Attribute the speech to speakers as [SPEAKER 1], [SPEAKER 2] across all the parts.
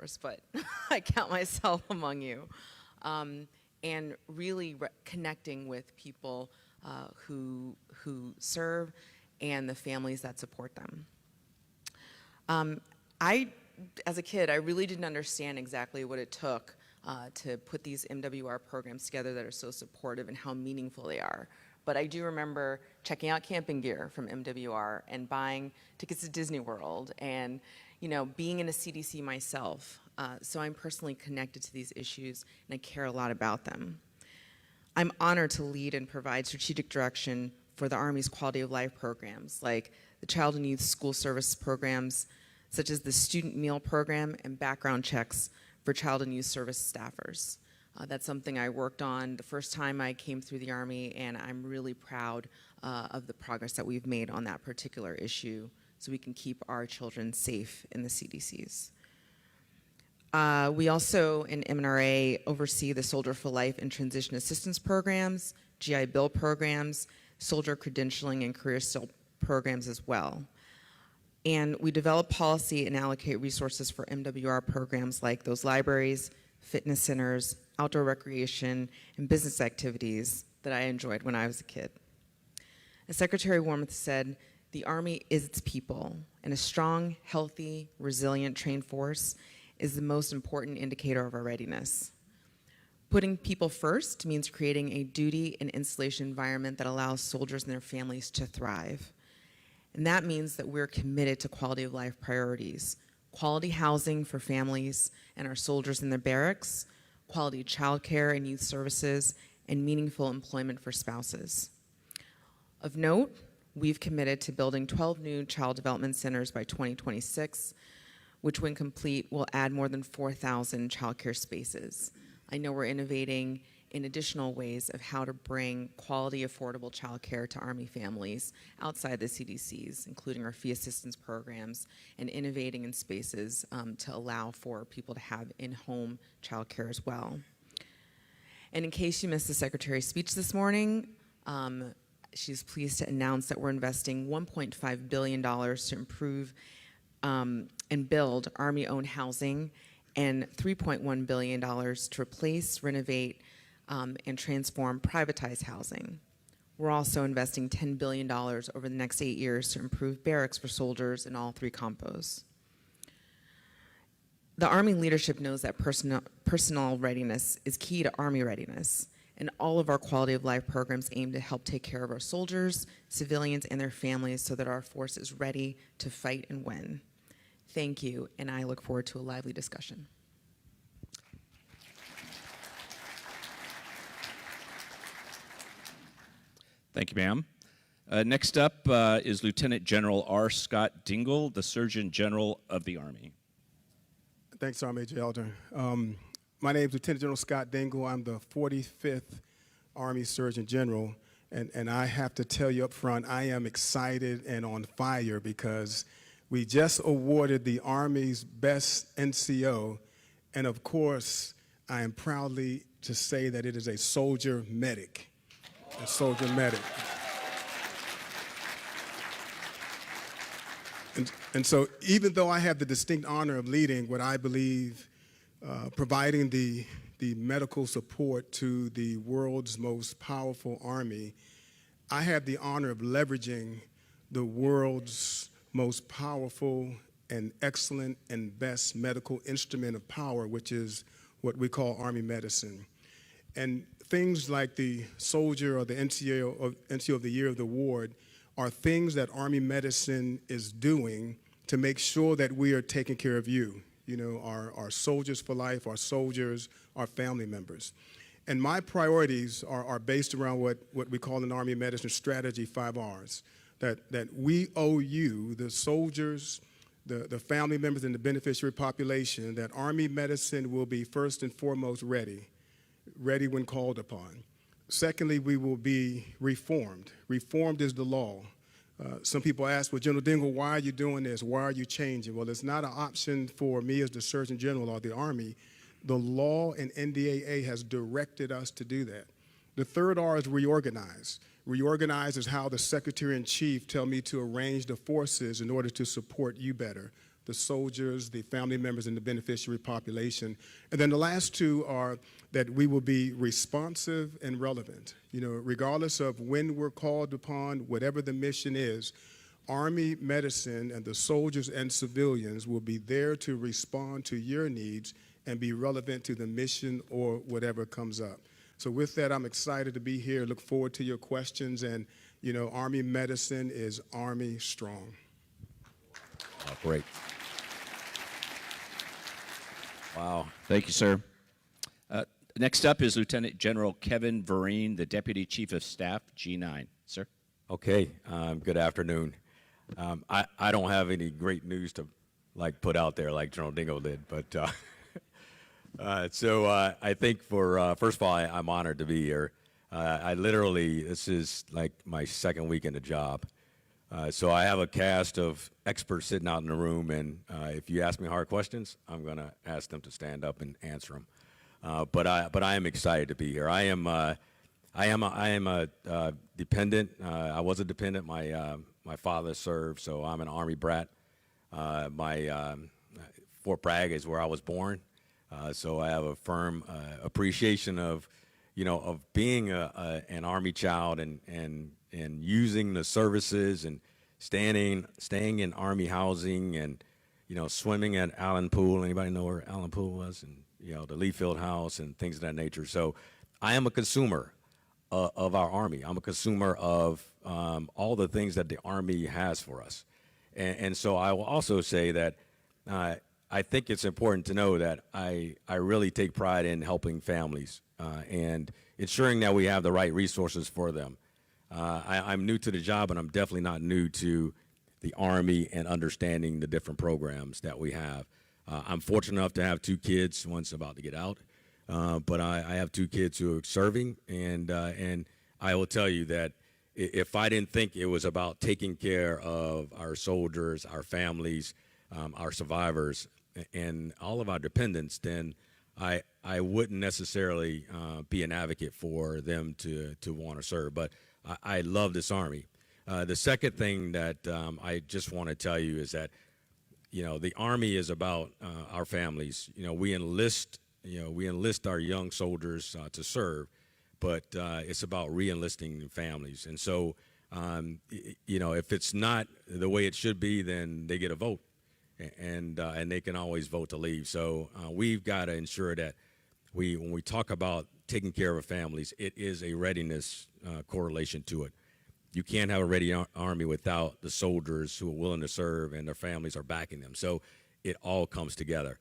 [SPEAKER 1] course, but I count myself among you. And really connecting with people who serve and the families that support them. As a kid, I really didn't understand exactly what it took to put these MWR programs together that are so supportive and how meaningful they are. But I do remember checking out camping gear from MWR and buying tickets to Disney World and, you know, being in a CDC myself. So I'm personally connected to these issues and I care a lot about them. I'm honored to lead and provide strategic direction for the Army's quality of life programs, like the Child and Youth School Service programs, such as the Student Meal Program and background checks for Child and Youth Service staffers. That's something I worked on the first time I came through the Army, and I'm really proud of the progress that we've made on that particular issue so we can keep our children safe in the CDCs. We also, in MNRA, oversee the Soldier for Life and Transition Assistance Programs, GI Bill programs, soldier credentialing, and career still programs as well. And we develop policy and allocate resources for MWR programs like those libraries, fitness centers, outdoor recreation, and business activities that I enjoyed when I was a kid. As Secretary Wormuth said, the Army is its people, and a strong, healthy, resilient, trained force is the most important indicator of our readiness. Putting people first means creating a duty and installation environment that allows soldiers and their families to thrive. And that means that we're committed to quality of life priorities, quality housing for families and our soldiers in their barracks, quality childcare and youth services, and meaningful employment for spouses. Of note, we've committed to building 12 new child development centers by 2026, which when complete will add more than 4,000 childcare spaces. I know we're innovating in additional ways of how to bring quality, affordable childcare to Army families outside the CDCs, including our fee assistance programs and innovating in spaces to allow for people to have in-home childcare as well. And in case you missed the Secretary's speech this morning, she's pleased to announce that we're investing $1.5 billion to improve and build Army-owned housing and $3.1 billion to replace, renovate, and transform privatized housing. We're also investing $10 billion over the next 8 years to improve barracks for soldiers in all 3 compos. The Army leadership knows that personnel readiness is key to Army readiness, and all of our quality of life programs aim to help take care of our soldiers, civilians, and their families so that our force is ready to fight and win. Thank you, and I look forward to a lively discussion.
[SPEAKER 2] Thank you, ma'am. Next up is Lieutenant General R. Scott Dingell, the Surgeon General of the Army.
[SPEAKER 3] Thanks, Sergeant Major Elder. My name is Lieutenant General Scott Dingell. I'm the 45th Army Surgeon General, and I have to tell you up front, I am excited and on fire because we just awarded the Army's best NCO, and of course, I am proudly to say that it is a soldier medic. A soldier medic. And so even though I have the distinct honor of leading what I believe providing the medical support to the world's most powerful army, I have the honor of leveraging the world's most powerful and excellent and best medical instrument of power, which is what we call Army medicine. And things like the Soldier or the NCO of the Year of the Award are things that Army medicine is doing to make sure that we are taking care of you, our soldiers for life, our soldiers, our family members. And my priorities are based around what we call in Army medicine strategy 5 R's, that we owe you, the soldiers, the family members, and the beneficiary population, that Army medicine will be first and foremost ready when called upon. Secondly, we will be reformed. Reformed is the law. Some people ask, well, General Dingell, why are you doing this? Why are you changing? Well, it's not an option for me as the Surgeon General or the Army. The law and NDAA has directed us to do that. The third R is reorganize. Reorganize is how the Secretary-in-Chief tell me to arrange the forces in order to support you better. the soldiers, the family members, and the beneficiary population. And then the last two are that we will be responsive and relevant. You know, regardless of when we're called upon, whatever the mission is, Army medicine and the soldiers and civilians will be there to respond to your needs and be relevant to the mission or whatever comes up. So with that, I'm excited to be here. Look forward to your questions. And, you know, Army medicine is Army strong.
[SPEAKER 4] Oh, great. Wow.
[SPEAKER 2] Thank you, sir. Next up is Lieutenant General Kevin Vereen, the Deputy Chief of Staff, G9. Sir?
[SPEAKER 4] Okay, good afternoon. I don't have any great news to put out there like General Dingle did, but so I think first of all, I'm honored to be here. This is like my second week in the job. So I have a cast of experts sitting out in the room, and if you ask me hard questions, I'm going to ask them to stand up and answer them. But I am excited to be here. I am a dependent. I was a dependent. My father served, so I'm an Army brat. My Fort Bragg is where I was born, so I have a firm appreciation of being an Army child and using the services and staying in Army housing and swimming at Allen Pool. Anybody know where Allen Pool was? And the Lee Field House and things of that nature. So I am a consumer of our Army. I'm a consumer of all the things that the Army has for us. And so I will also say that I think it's important to know that I really take pride in helping families and ensuring that we have the right resources for them. I'm new to the job, and I'm definitely not new to the Army and understanding the different programs that we have. I'm fortunate enough to have two kids. One's about to get out, but I have two kids who are serving, and I will tell you that if I didn't think it was about taking care of our soldiers, our families, our survivors, and all of our dependents, then I wouldn't necessarily be an advocate for them to want to serve. But I love this Army. The second thing that I just want to tell you is that the Army is about our families. We enlist our young soldiers to serve, but it's about re-enlisting families. And so, if it's not the way it should be, then they get a vote, and they can always vote to leave. So we've got to ensure that when we talk about taking care of our families, it is a readiness correlation to it. You can't have a ready Army without the soldiers who are willing to serve and their families are backing them. So it all comes together.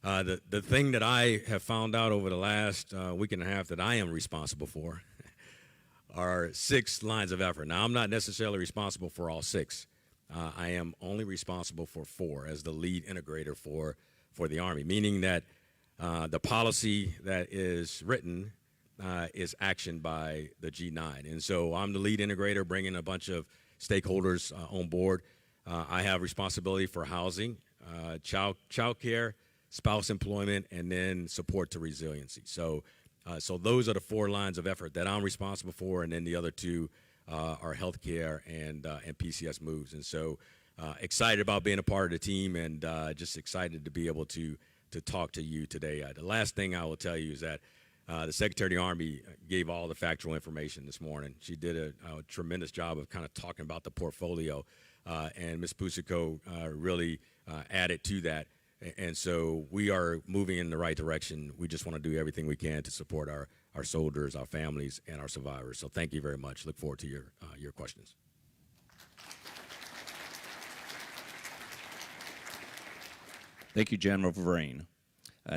[SPEAKER 4] The thing that I have found out over the last week and a half that I am responsible for are 6 lines of effort. Now, I'm not necessarily responsible for all 6. I am only responsible for 4 as the lead integrator for the Army, meaning that the policy that is written is actioned by the G9. And so I'm the lead integrator, bringing a bunch of stakeholders on board. I have responsibility for housing, child care, spouse employment, and then support to resiliency. So those are the 4 lines of effort that I'm responsible for, and then the other 2 are healthcare and PCS moves. And so excited about being a part of the team, and just excited to be able to talk to you today. The last thing I will tell you is that the Secretary of the Army gave all the factual information this morning. She did a tremendous job of kind of talking about the portfolio, and Ms. Busico really added to that. And so we are moving in the right direction. We just want to do everything we can to support our soldiers, our families, and our survivors. So thank you very much. Look forward to your questions.
[SPEAKER 2] Thank you, General Vereen.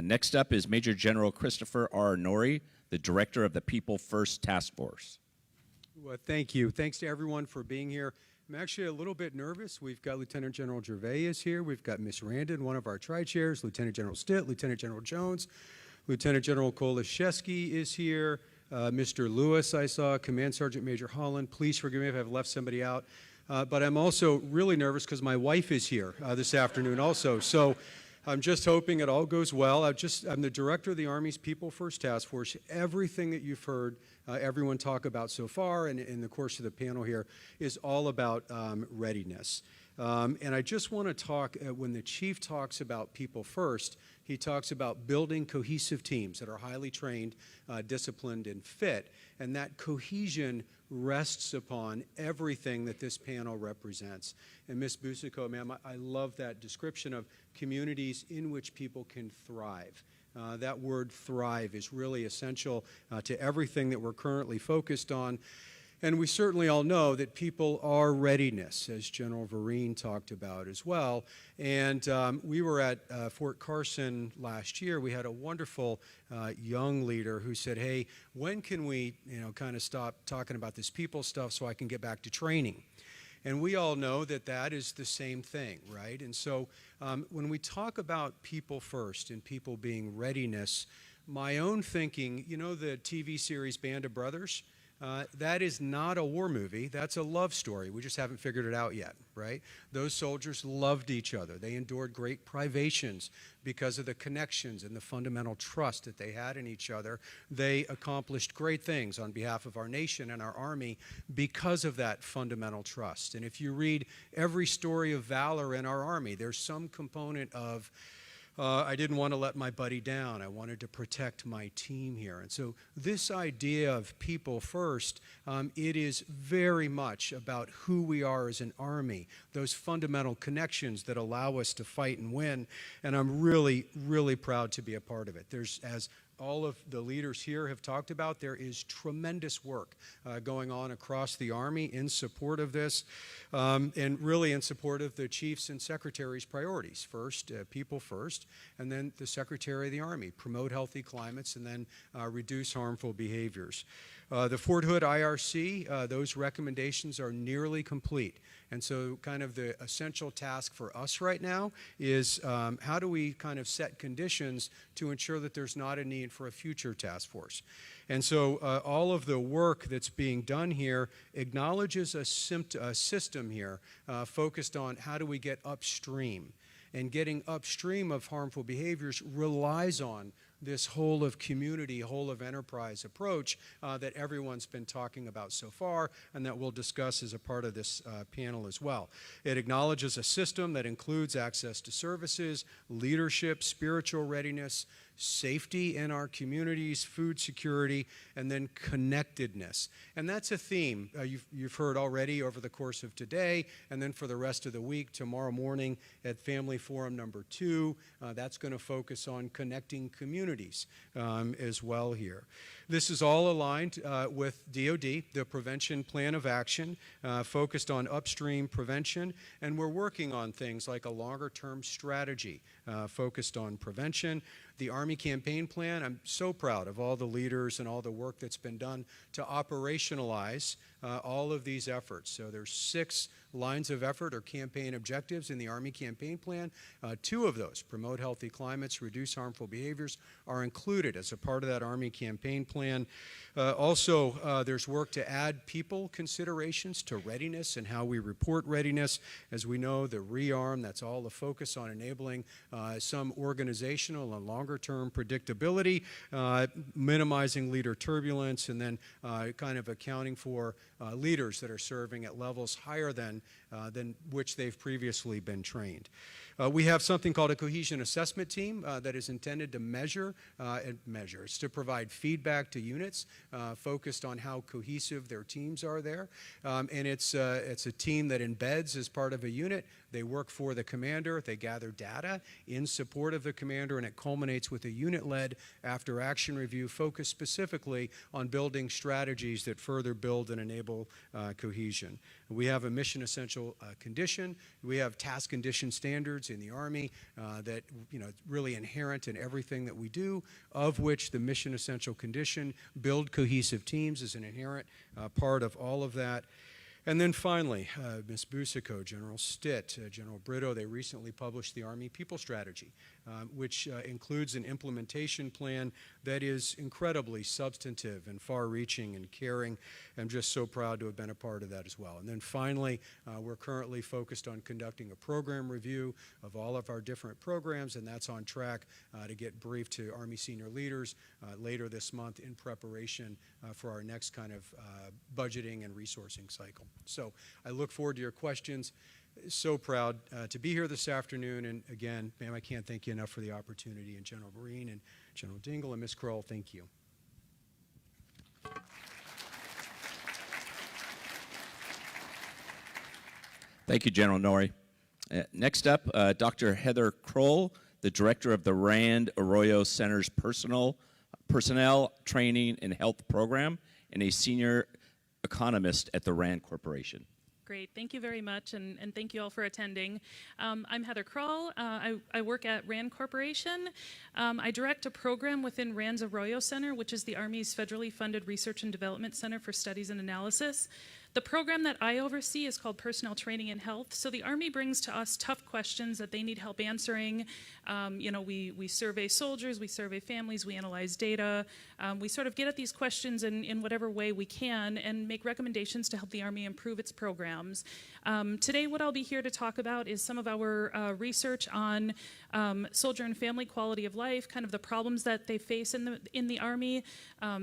[SPEAKER 2] Next up is Major General Christopher R. Norrie, the Director of the People First Task Force.
[SPEAKER 5] Well, thank you. Thanks to everyone for being here. I'm actually a little bit nervous. We've got Lieutenant General Gervais is here. We've got Miss Randon, one of our tri-chairs, Lieutenant General Stitt, Lieutenant General Jones, Lieutenant General Kolashevsky is here, Mr. Lewis I saw, Command Sergeant Major Holland. Please forgive me if I've left somebody out. But I'm also really nervous because my wife is here this afternoon also. So I'm just hoping it all goes well. I'm the director of the Army's People First Task Force. Everything that you've heard everyone talk about so far and in the course of the panel here is all about readiness. And I just want to talk, when the chief talks about people first, he talks about building cohesive teams that are highly trained, disciplined, and fit. And that cohesion rests upon everything that this panel represents. And Ms. Busico, ma'am, I love that description of communities in which people can thrive. That word thrive is really essential to everything that we're currently focused on. And we certainly all know that people are readiness, as General Vereen talked about as well. And we were at Fort Carson last year. We had a wonderful young leader who said, hey, when can we kind of stop talking about this people stuff so I can get back to training? And we all know that that is the same thing, right? And so when we talk about people first and people being readiness, my own thinking, the TV series Band of Brothers, that is not a war movie. That's a love story. We just haven't figured it out yet, right? Those soldiers loved each other. They endured great privations because of the connections and the fundamental trust that they had in each other. They accomplished great things on behalf of our nation and our Army because of that fundamental trust. And if you read every story of valor in our Army, there's some component of I didn't want to let my buddy down. I wanted to protect my team here. And so this idea of people first, it is very much about who we are as an Army, those fundamental connections that allow us to fight and win. And I'm really, really proud to be a part of it. There's, as all of the leaders here have talked about, there is tremendous work going on across the Army in support of this, and really in support of the chiefs and secretaries' priorities. First, people first, and then the Secretary of the Army, promote healthy climates, and then reduce harmful behaviors. The Fort Hood IRC, those recommendations are nearly complete. And so kind of the essential task for us right now is how do we kind of set conditions to ensure that there's not a need for a future task force. And so all of the work that's being done here acknowledges a system here focused on how do we get upstream. And getting upstream of harmful behaviors relies on this whole of community, whole of enterprise approach that everyone's been talking about so far and that we'll discuss as a part of this panel as well. It acknowledges a system that includes access to services, leadership, spiritual readiness, safety in our communities, food security, and then connectedness. And that's a theme you've heard already over the course of today, and then for the rest of the week, tomorrow morning at Family Forum number 2, that's going to focus on connecting communities as well here. This is all aligned with DoD, the Prevention Plan of Action, focused on upstream prevention, and we're working on things like a longer-term strategy focused on prevention. The Army Campaign Plan, I'm so proud of all the leaders and all the work that's been done to operationalize all of these efforts. So there's 6 lines of effort or campaign objectives in the Army Campaign Plan. 2 of those, promote healthy climates, reduce harmful behaviors, are included as a part of that Army Campaign Plan. Also, there's work to add people considerations to readiness and how we report readiness. As we know, the rearm, that's all the focus on enabling some organizational and longer-term predictability, minimizing leader turbulence, and then kind of accounting for leaders that are serving at levels higher than which they've previously been trained. We have something called a cohesion assessment team that is intended to measure. It's to provide feedback to units focused on how cohesive their teams are there. And it's a team that embeds as part of a unit. They work for the commander. They gather data in support of the commander, and it culminates with a unit-led after-action review focused specifically on building strategies that further build and enable cohesion. We have a mission essential condition. We have task condition standards in the Army that really inherent in everything that we do, of which the mission essential condition, build cohesive teams, is an inherent part of all of that. And then finally, Ms. Busico, General Stitt, General Brito, they recently published the Army People Strategy, which includes an implementation plan that is incredibly substantive and far-reaching and caring. I'm just so proud to have been a part of that as well. And then finally, we're currently focused on conducting a program review of all of our different programs, and that's on track to get briefed to Army senior leaders later this month in preparation for our next kind of budgeting and resourcing cycle. So I look forward to your questions. So proud to be here this afternoon. And again, ma'am, I can't thank you enough for the opportunity. And General Vereen and General Dingle and Ms. Kroll, thank you.
[SPEAKER 2] Thank you, General Norrie. Next up, Dr. Heather Kroll, the director of the Rand Arroyo Center's Personnel Training and Health Program and a senior economist at the Rand Corporation.
[SPEAKER 6] Great, thank you very much, and thank you all for attending. I'm Heather Kroll. I work at Rand Corporation. I direct a program within Rand's Arroyo Center, which is the Army's federally funded research and development center for studies and analysis. The program that I oversee is called Personnel Training and Health. So the Army brings to us tough questions that they need help answering. We survey soldiers, we survey families, we analyze data. We sort of get at these questions in whatever way we can and make recommendations to help the Army improve its programs. Today, what I'll be here to talk about is some of our research on soldier and family quality of life, kind of the problems that they face in the Army,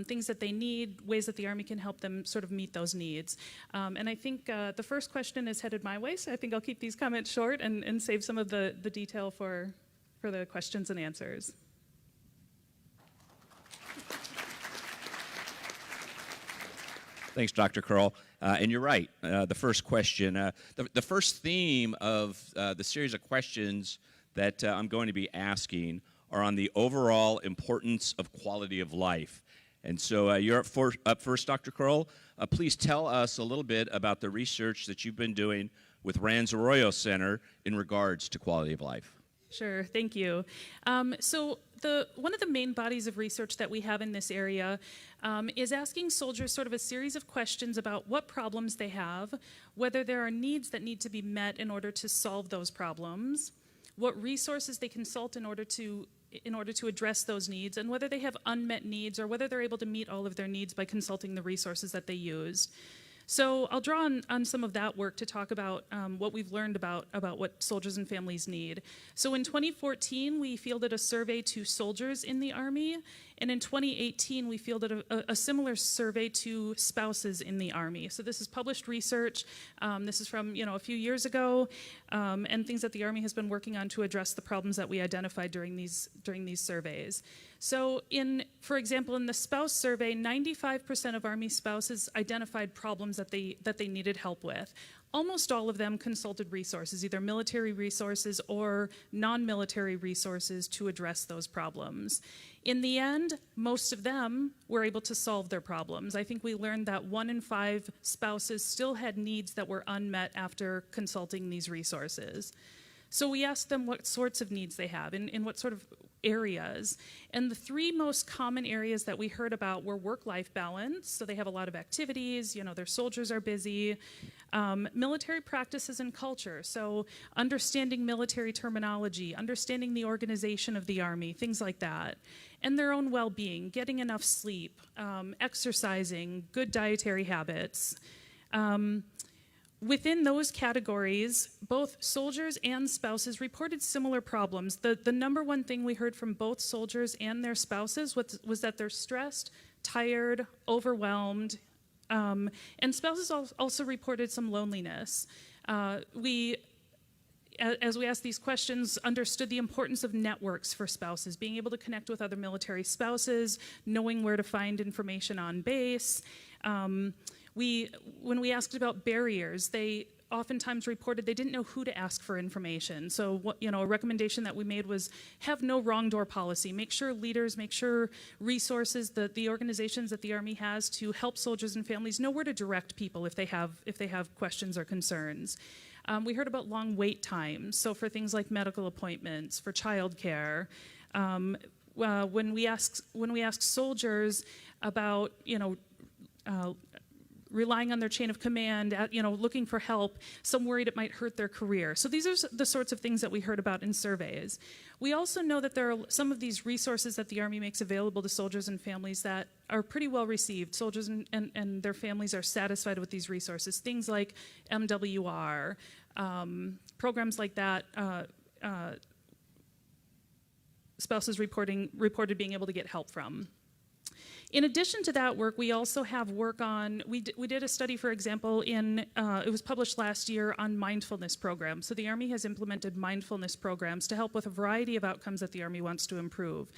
[SPEAKER 6] things that they need, ways that the Army can help them sort of meet those needs. And I think the first question is headed my way, so I think I'll keep these comments short and save some of the detail for the questions and answers.
[SPEAKER 2] Thanks, Dr. Kroll. And you're right, the first question. The first theme of the series of questions that I'm going to be asking are on the overall importance of quality of life. And so you're up first, Dr. Kroll. Please tell us a little bit about the research that you've been doing with Rand's Arroyo Center in regards to quality of life.
[SPEAKER 6] Sure, thank you. So one of the main bodies of research that we have in this area is asking soldiers sort of a series of questions about what problems they have, whether there are needs that need to be met in order to solve those problems, what resources they consult in order to address those needs, and whether they have unmet needs or whether they're able to meet all of their needs by consulting the resources that they used. So I'll draw on some of that work to talk about what we've learned about what soldiers and families need. So in 2014, we fielded a survey to soldiers in the Army, and in 2018, we fielded a similar survey to spouses in the Army. So this is published research. This is from a few years ago, and things that the Army has been working on to address the problems that we identified during these surveys. So for example, in the spouse survey, 95% of Army spouses identified problems that they needed help with. Almost all of them consulted resources, either military resources or non-military resources to address those problems. In the end, most of them were able to solve their problems. I think we learned that 1 in 5 spouses still had needs that were unmet after consulting these resources. So we asked them what sorts of needs they have, in what sort of areas. And the 3 most common areas that we heard about were work-life balance, so they have a lot of activities, their soldiers are busy, military practices and culture, so understanding military terminology, understanding the organization of the Army, things like that, and their own well-being, getting enough sleep, exercising, good dietary habits. Within those categories, both soldiers and spouses reported similar problems. The number one thing we heard from both soldiers and their spouses was that they're stressed, tired, overwhelmed, and spouses also reported some loneliness. As we asked these questions, understood the importance of networks for spouses, being able to connect with other military spouses, knowing where to find information on base. When we asked about barriers, they oftentimes reported they didn't know who to ask for information. So a recommendation that we made was have no wrong door policy. Make sure leaders, make sure resources, the organizations that the Army has to help soldiers and families know where to direct people if they have questions or concerns. We heard about long wait times, so for things like medical appointments, for childcare. When we ask soldiers about relying on their chain of command, looking for help, some worried it might hurt their career. So these are the sorts of things that we heard about in surveys. We also know that there are some of these resources that the Army makes available to soldiers and families that are pretty well received. Soldiers and their families are satisfied with these resources. Things like MWR, programs like that, spouses reported being able to get help from. In addition to that work, we also have work on, we did a study, for example, it was published last year on mindfulness programs. So the Army has implemented mindfulness programs to help with a variety of outcomes that the Army wants to improve.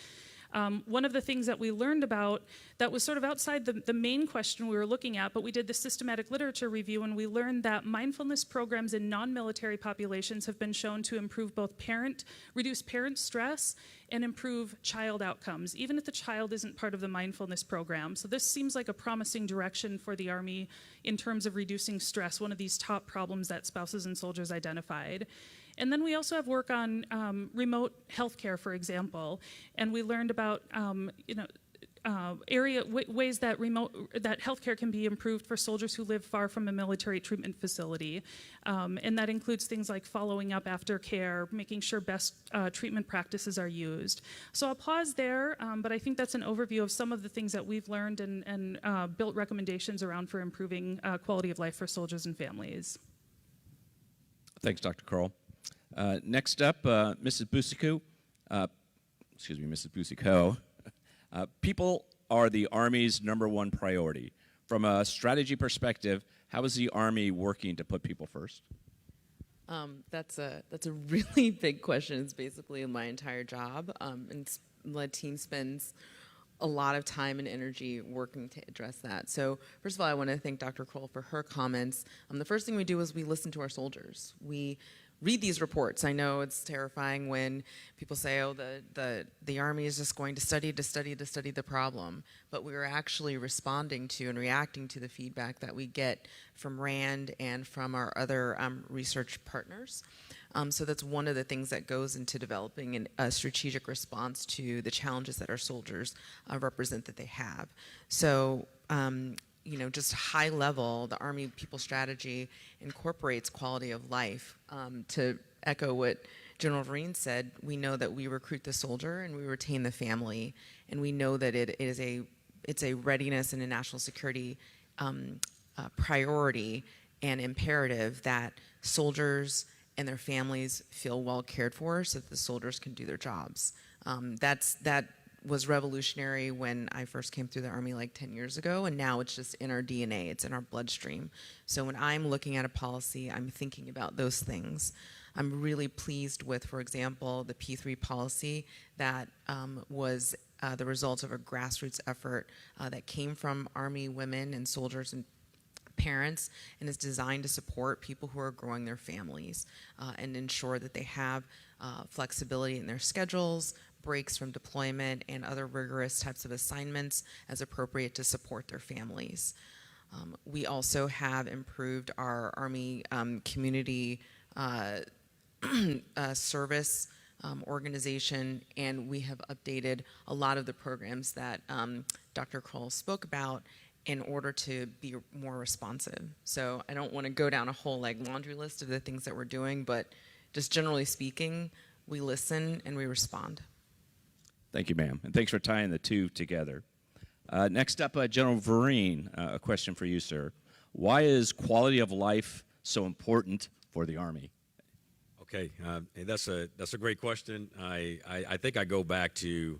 [SPEAKER 6] One of the things that we learned about that was sort of outside the main question we were looking at, but we did the systematic literature review, and we learned that mindfulness programs in non-military populations have been shown to improve both reduce parent stress and improve child outcomes, even if the child isn't part of the mindfulness program. So this seems like a promising direction for the Army in terms of reducing stress, one of these top problems that spouses and soldiers identified. And then we also have work on remote healthcare, for example, and we learned about ways that that healthcare can be improved for soldiers who live far from a military treatment facility, and that includes things like following up after care, making sure best treatment practices are used. So I'll pause there, but I think that's an overview of some of the things that we've learned and built recommendations around for improving quality of life for soldiers and families.
[SPEAKER 2] Thanks, Dr. Curl. Next up, Mrs. Busico. Mrs. Busico. People are the Army's #1 priority. From a strategy perspective, how is the Army working to put people first?
[SPEAKER 1] That's a really big question. It's basically my entire job, and the team spends a lot of time and energy working to address that. So first of all, I want to thank Dr. Kroll for her comments. The first thing we do is we listen to our soldiers. We read these reports. I know it's terrifying when people say, oh, the Army is just going to study the problem. But we're actually responding to and reacting to the feedback that we get from RAND and from our other research partners. So that's one of the things that goes into developing a strategic response to the challenges that our soldiers represent that they have. So just high level, the Army People Strategy incorporates quality of life. To echo what General Vereen said, we know that we recruit the soldier and we retain the family, and we know that it's a readiness and a national security priority and imperative that soldiers and their families feel well cared for so that the soldiers can do their jobs. That was revolutionary when I first came through the Army like 10 years ago, and now it's just in our DNA, it's in our bloodstream. So when I'm looking at a policy, I'm thinking about those things. I'm really pleased with, for example, the P3 policy that was the result of a grassroots effort that came from Army women and soldiers and parents, and is designed to support people who are growing their families and ensure that they have flexibility in their schedules, breaks from deployment, and other rigorous types of assignments as appropriate to support their families. We also have improved our Army community service organization, and we have updated a lot of the programs that Dr. Kroll spoke about in order to be more responsive. So I don't want to go down a whole laundry list of the things that we're doing, but just generally speaking, we listen and we respond.
[SPEAKER 2] Thank you, ma'am, and thanks for tying the two together. Next up, General Vereen, a question for you, sir. Why is quality of life so important for the Army?
[SPEAKER 4] Okay, that's a great question. I think I go back to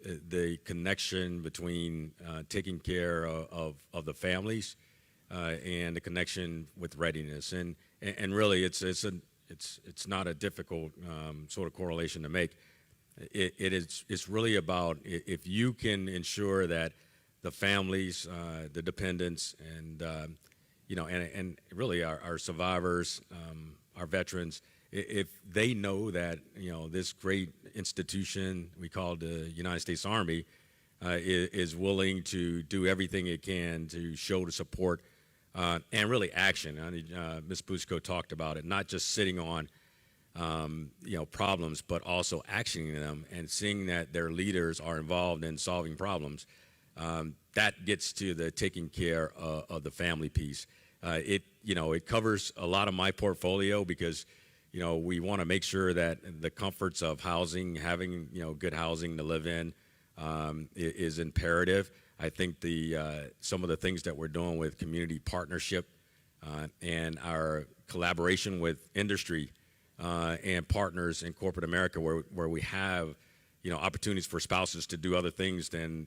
[SPEAKER 4] the connection between taking care of the families and the connection with readiness, and really it's not a difficult sort of correlation to make. It's really about if you can ensure that the families, the dependents, and and really our survivors, our veterans, if they know that this great institution we call the United States Army is willing to do everything it can to show the support and really action. Ms. Busico talked about it, not just sitting on problems, but also actioning them and seeing that their leaders are involved in solving problems. That gets to the taking care of the family piece. It covers a lot of my portfolio because we want to make sure that the comforts of housing, having good housing to live in, is imperative. I think some of the things that we're doing with community partnership and our collaboration with industry and partners in corporate America, where we have opportunities for spouses to do other things than,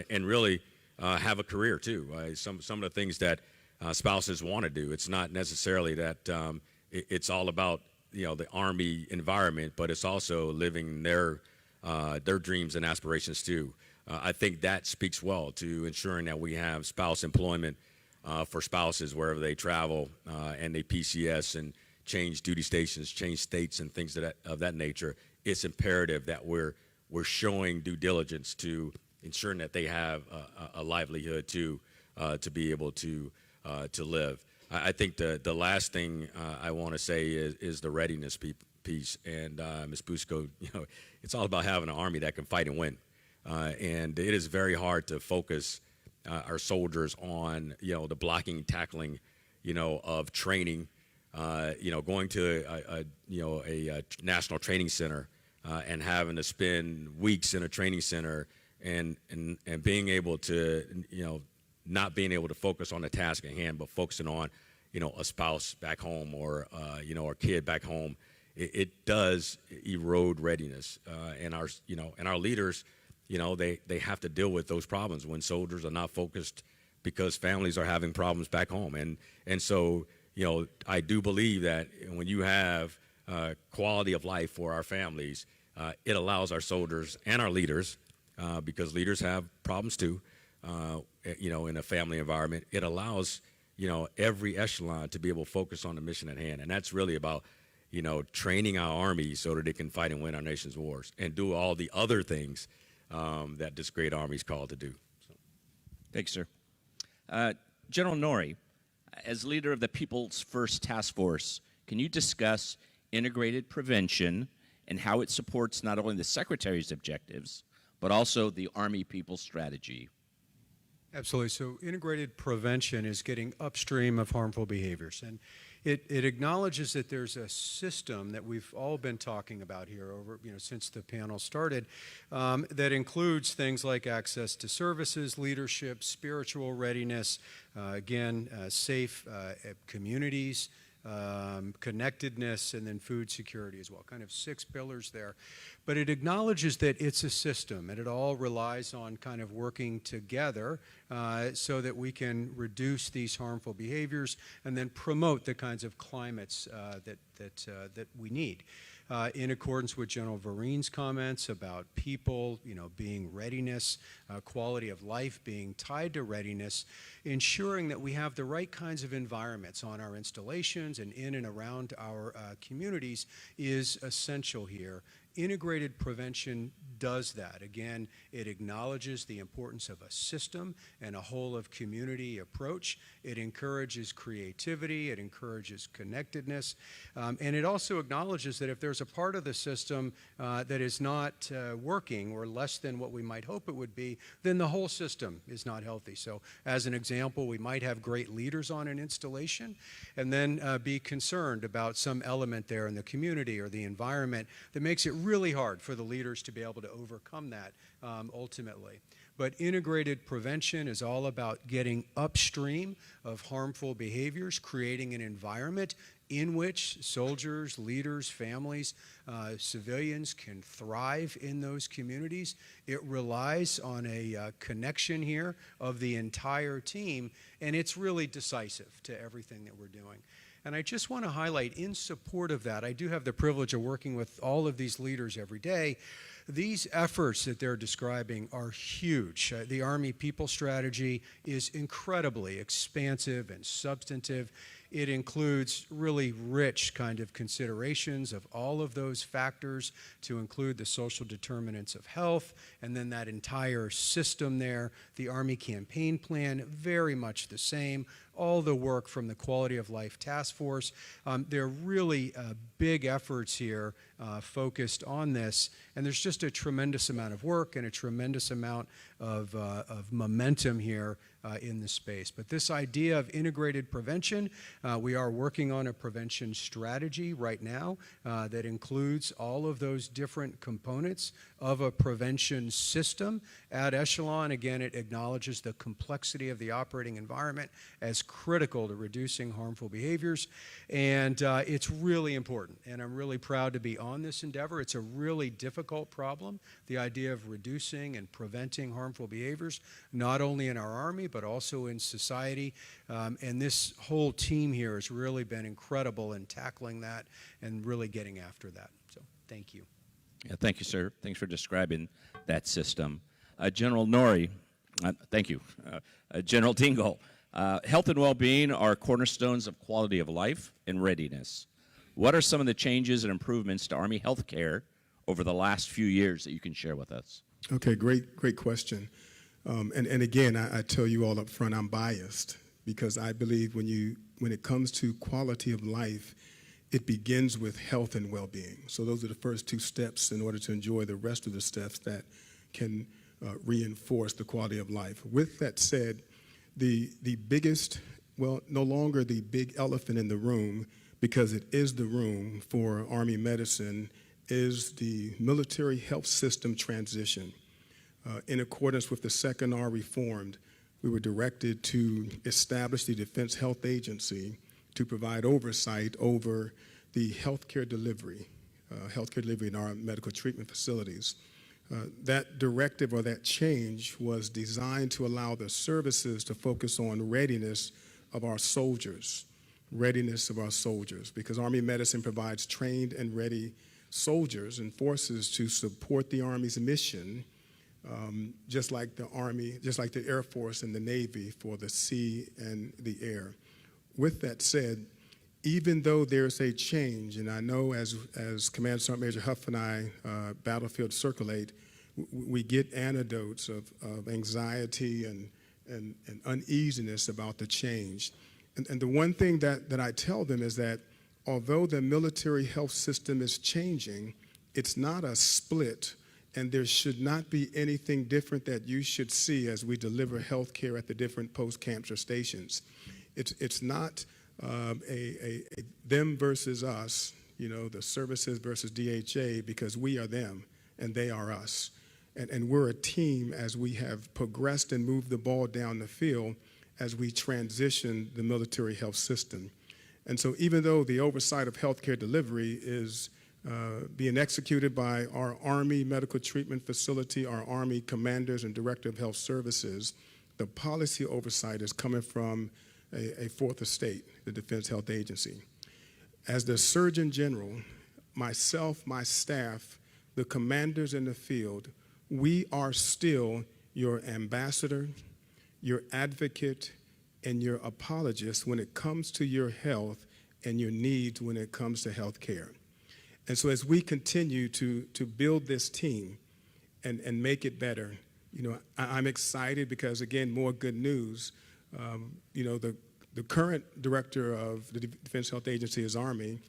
[SPEAKER 4] and really have a career too. Some of the things that spouses want to do. It's not necessarily that it's all about, the Army environment, but it's also living their dreams and aspirations too. I think that speaks well to ensuring that we have spouse employment for spouses wherever they travel, and they PCS and change duty stations, change states, and things of that nature. It's imperative that we're showing due diligence to ensuring that they have a livelihood to be able to live. I think the last thing I want to say is the readiness piece. And Ms. Busco, it's all about having an Army that can fight and win. And it is very hard to focus our soldiers on, the blocking, tackling, of training, going to a national training center and having to spend weeks in a training center and being able to, not being able to focus on the task at hand, but focusing on, a spouse back home or, a kid back home. It does erode readiness. And our leaders, they have to deal with those problems when soldiers are not focused because families are having problems back home. And so, I do believe that when you have quality of life for our families, it allows our soldiers and our leaders, because leaders have problems too, in a family environment, it allows, every echelon to be able to focus on the mission at hand. And that's really about, training our Army so that they can fight and win our nation's wars and do all the other things that this great Army is called to do. So.
[SPEAKER 2] Thanks, sir. General Norrie, as leader of the People's First Task Force, can you discuss integrated prevention and how it supports not only the Secretary's objectives, but also the Army People's Strategy?
[SPEAKER 5] Absolutely. So integrated prevention is getting upstream of harmful behaviors. And it acknowledges that there's a system that we've all been talking about here over, since the panel started, that includes things like access to services, leadership, spiritual readiness, safe communities, connectedness, and then food security as well. Kind of 6 pillars there. But it acknowledges that it's a system, and it all relies on kind of working together so that we can reduce these harmful behaviors and then promote the kinds of climates that we need. In accordance with General Varine's comments about people, being readiness, quality of life being tied to readiness, ensuring that we have the right kinds of environments on our installations and in and around our communities is essential here. Integrated prevention does that. Again, it acknowledges the importance of a system and a whole of community approach. It encourages creativity, it encourages connectedness, and it also acknowledges that if there's a part of the system that is not working or less than what we might hope it would be, then the whole system is not healthy. So as an example, we might have great leaders on an installation and then be concerned about some element there in the community or the environment that makes it really hard for the leaders to be able to overcome that ultimately. But integrated prevention is all about getting upstream of harmful behaviors, creating an environment in which soldiers, leaders, families, civilians can thrive in those communities. It relies on a connection here of the entire team, and it's really decisive to everything that we're doing. And I just want to highlight, in support of that, I do have the privilege of working with all of these leaders every day. These efforts that they're describing are huge. The Army People Strategy is incredibly expansive and substantive. It includes really rich kind of considerations of all of those factors, to include the social determinants of health, and then that entire system there. The Army Campaign Plan, very much the same. All the work from the Quality of Life Task Force. There are really big efforts here focused on this, and there's just a tremendous amount of work and a tremendous amount of momentum here in the space. But this idea of integrated prevention, we are working on a prevention strategy right now that includes all of those different components of a prevention system. At Echelon, again, it acknowledges the complexity of the operating environment as critical to reducing harmful behaviors, and it's really important. And I'm really proud to be on this endeavor. It's a really difficult problem, the idea of reducing and preventing harmful behaviors, not only in our Army, but also in society. And this whole team here has really been incredible in tackling that and really getting after that. So thank you.
[SPEAKER 2] Yeah, thank you, sir. Thanks for describing that system. General Norrie, thank you. General Dingle, health and well-being are cornerstones of quality of life and readiness. What are some of the changes and improvements to Army health care over the last few years that you can share with us?
[SPEAKER 3] Okay, great question. And again, I tell you all up front, I'm biased because I believe when it comes to quality of life, it begins with health and well-being. So those are the first two steps in order to enjoy the rest of the steps that can reinforce the quality of life. With that said, the biggest, well, no longer the big elephant in the room, because it is the room for Army medicine, is the military health system transition. In accordance with the second R reformed, we were directed to establish the Defense Health Agency to provide oversight over the healthcare delivery in our medical treatment facilities. That directive or that change was designed to allow the services to focus on readiness of our soldiers, because Army medicine provides trained and ready soldiers and forces to support the Army's mission, just like the Air Force and the Navy for the sea and the air. With that said, even though there's a change, and I know as Command Sergeant Major Huff and I battlefield circulate, we get anecdotes of anxiety and uneasiness about the change. And the one thing that I tell them is that although the military health system is changing, it's not a split, and there should not be anything different that you should see as we deliver health care at the different post camps or stations. It's not a them versus us, the services versus DHA, because we are them and they are us. And we're a team as we have progressed and moved the ball down the field as we transition the military health system. And so even though the oversight of healthcare delivery is being executed by our Army Medical Treatment Facility, our Army commanders and Director of Health Services, the policy oversight is coming from a fourth estate, the Defense Health Agency. As the Surgeon General, myself, my staff, the commanders in the field, we are still your ambassador, your advocate, and your apologist when it comes to your health and your needs when it comes to health care. And so as we continue to build this team and make it better, I'm excited because, again, more good news. The current director of the Defense Health Agency is Army.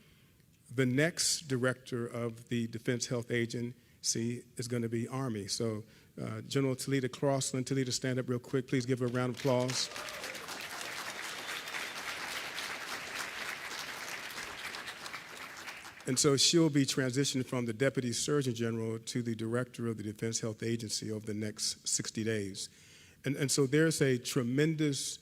[SPEAKER 3] The next director of the Defense Health Agency is going to be Army. So General Talita Crossland, Talita, stand up real quick. Please give her a round of applause. And so she'll be transitioned from the Deputy Surgeon General to the Director of the Defense Health Agency over the next 60 days. And so there's a tremendous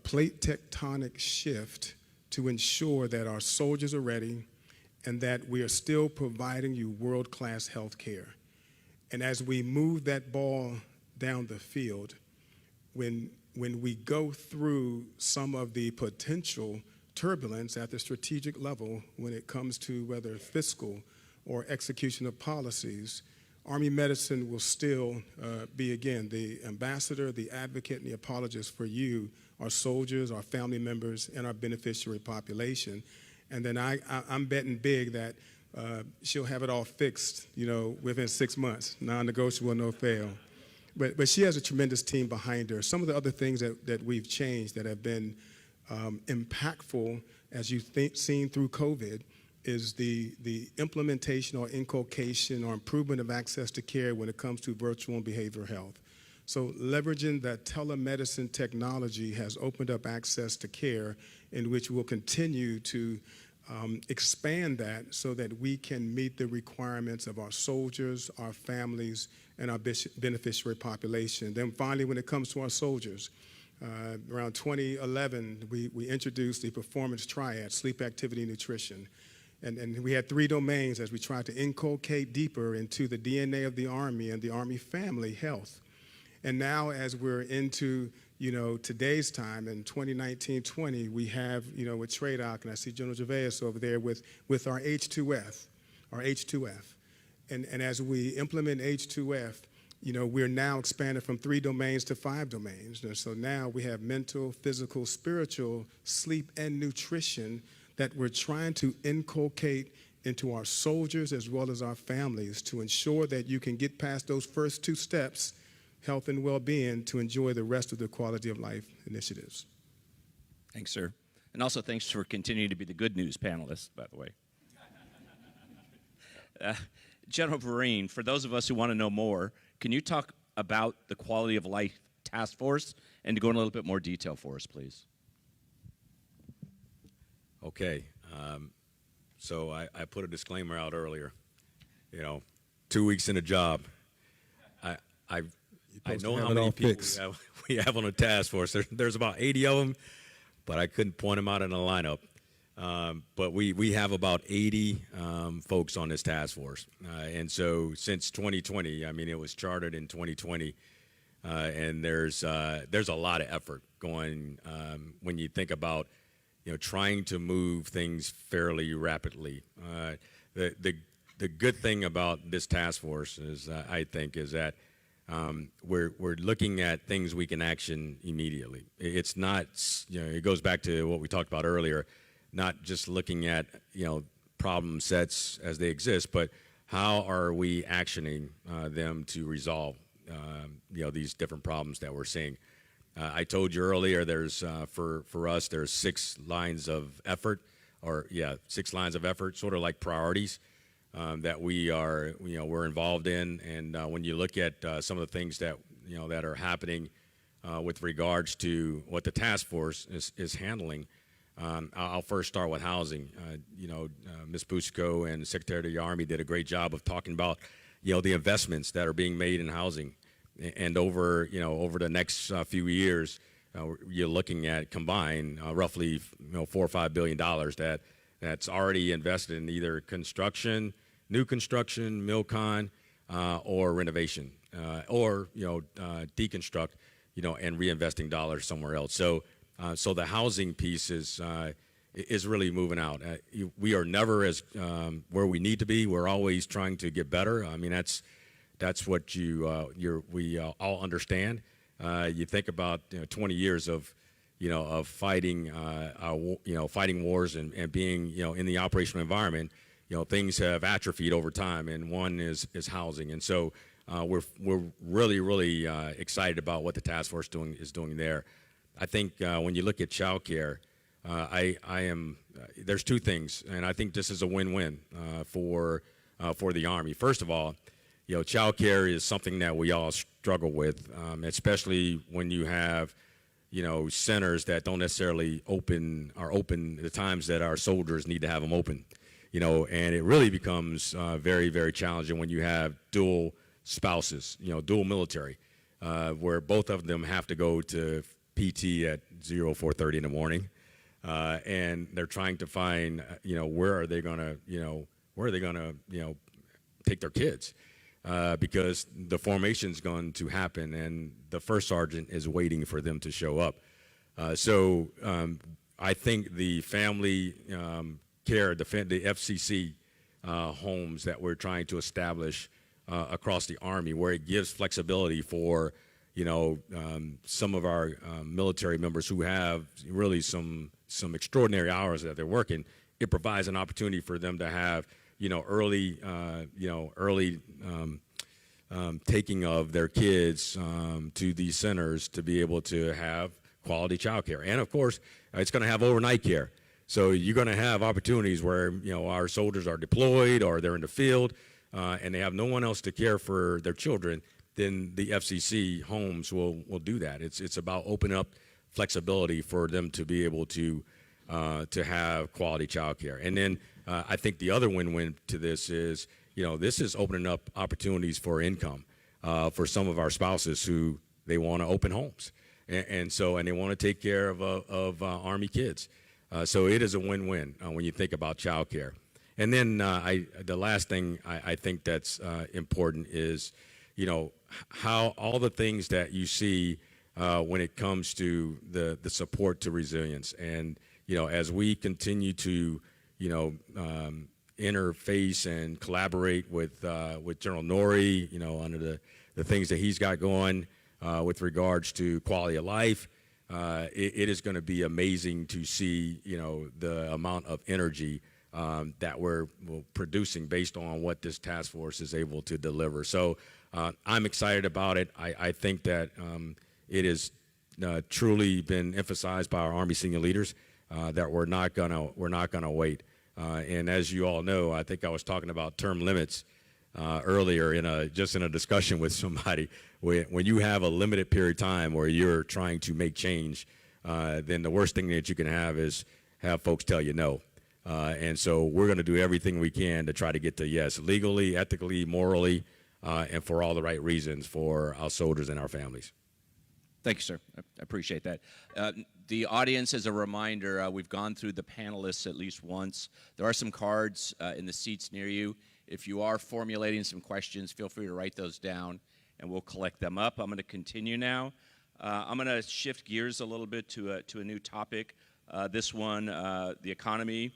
[SPEAKER 3] plate tectonic shift to ensure that our soldiers are ready and that we are still providing you world-class health care. And as we move that ball down the field, when we go through some of the potential turbulence at the strategic level when it comes to whether fiscal or execution of policies, Army medicine will still be, again, the ambassador, the advocate, and the apologist for you, our soldiers, our family members, and our beneficiary population. And then I'm betting big that she'll have it all fixed, within 6 months, non-negotiable, no fail. But she has a tremendous team behind her. Some of the other things that we've changed that have been impactful, as you've seen through COVID, is the implementation or inculcation or improvement of access to care when it comes to virtual and behavioral health. So leveraging that telemedicine technology has opened up access to care, in which we'll continue to expand that so that we can meet the requirements of our soldiers, our families, and our beneficiary population. Then finally, when it comes to our soldiers, Around 2011, we introduced the performance triad, sleep, activity, nutrition. And we had 3 domains as we tried to inculcate deeper into the DNA of the Army and the Army family health. And now as we're into, today's time in 2019-20, we have, with TRADOC, and I see General Gervais over there with our H2F, And as we implement H2F, we're now expanded from 3 domains to 5 domains. And so now we have mental, physical, spiritual, sleep, and nutrition that we're trying to inculcate into our soldiers as well as our families to ensure that you can get past those first 2 steps, health and well-being, to enjoy the rest of the quality of life initiatives.
[SPEAKER 2] Thanks, sir. And also thanks for continuing to be the good news panelist, by the way. General Vereen, for those of us who want to know more, can you talk about the Quality of Life Task Force and to go in a little bit more detail for us, please?
[SPEAKER 4] Okay. So I put a disclaimer out earlier. 2 weeks in a job. I know how many people we have on the task force. There's about 80 of them, but I couldn't point them out in a lineup. But we have about 80 folks on this task force. And so since 2020, it was chartered in 2020, and there's a lot of effort going when you think about trying to move things fairly rapidly. The good thing about this task force is, I think, is that we're looking at things we can action immediately. It's not, it goes back to what we talked about earlier, not just looking at, problem sets as they exist, but how are we actioning them to resolve, these different problems that we're seeing. I told you earlier, there's, for us, there's 6 lines of effort, 6 lines of effort, sort of like priorities that we're involved in. And when you look at some of the things that, that are happening with regards to what the task force is handling, I'll first start with housing. Ms. Busco and the Secretary of the Army did a great job of talking about, the investments that are being made in housing. And over the next few years, you're looking at combined roughly $4 or $5 billion that's already invested in either construction, new construction, MilCon, or renovation, or deconstruct, and reinvesting dollars somewhere else. So the housing piece is really moving out. We are never as where we need to be. We're always trying to get better. That's what we all understand. You think about 20 years of fighting fighting wars and being in the operational environment. Things have atrophied over time, and one is housing. And so we're really excited about what the task force is doing there. I think when you look at child care, there's 2 things, and I think this is a win-win for the Army. First of all, child care is something that we all struggle with, especially when you have, centers that don't necessarily are open the times that our soldiers need to have them open, and it really becomes very, very challenging when you have dual spouses, dual military, where both of them have to go to PT at 4:30 in the morning, and they're trying to find, where are they gonna take their kids. Because the formation's going to happen, and the first sergeant is waiting for them to show up. So I think the family care, the FCC homes that we're trying to establish across the Army, where it gives flexibility for some of our military members who have really some extraordinary hours that they're working, it provides an opportunity for them to have early taking of their kids to these centers to be able to have quality child care. And of course, it's going to have overnight care. So you're going to have opportunities where, our soldiers are deployed or they're in the field and they have no one else to care for their children. Then the FCC homes will do that. It's about opening up flexibility for them to be able to have quality child care. And then I think the other win-win to this is, this is opening up opportunities for income for some of our spouses who they want to open homes. and they want to take care of Army kids. So it is a win-win when you think about child care. And then the last thing I think that's important is, how all the things that you see when it comes to the support to resilience. And, as we continue to, interface and collaborate with General Norrie, under the things that he's got going with regards to quality of life, it is going to be amazing to see, the amount of energy that we're producing based on what this task force is able to deliver. So I'm excited about it. I think that it has truly been emphasized by our Army senior leaders that we're not gonna wait. And as you all know, I think I was talking about term limits earlier in a discussion with somebody. When you have a limited period of time where you're trying to make change, then the worst thing that you can have is have folks tell you no. And so we're going to do everything we can to try to get to yes, legally, ethically, morally, and for all the right reasons for our soldiers and our families.
[SPEAKER 2] Thank you, sir. I appreciate that. The audience, as a reminder, we've gone through the panelists at least once. There are some cards in the seats near you. If you are formulating some questions, feel free to write those down, and we'll collect them up. I'm going to continue now. I'm going to shift gears a little bit to a new topic. This one, the economy,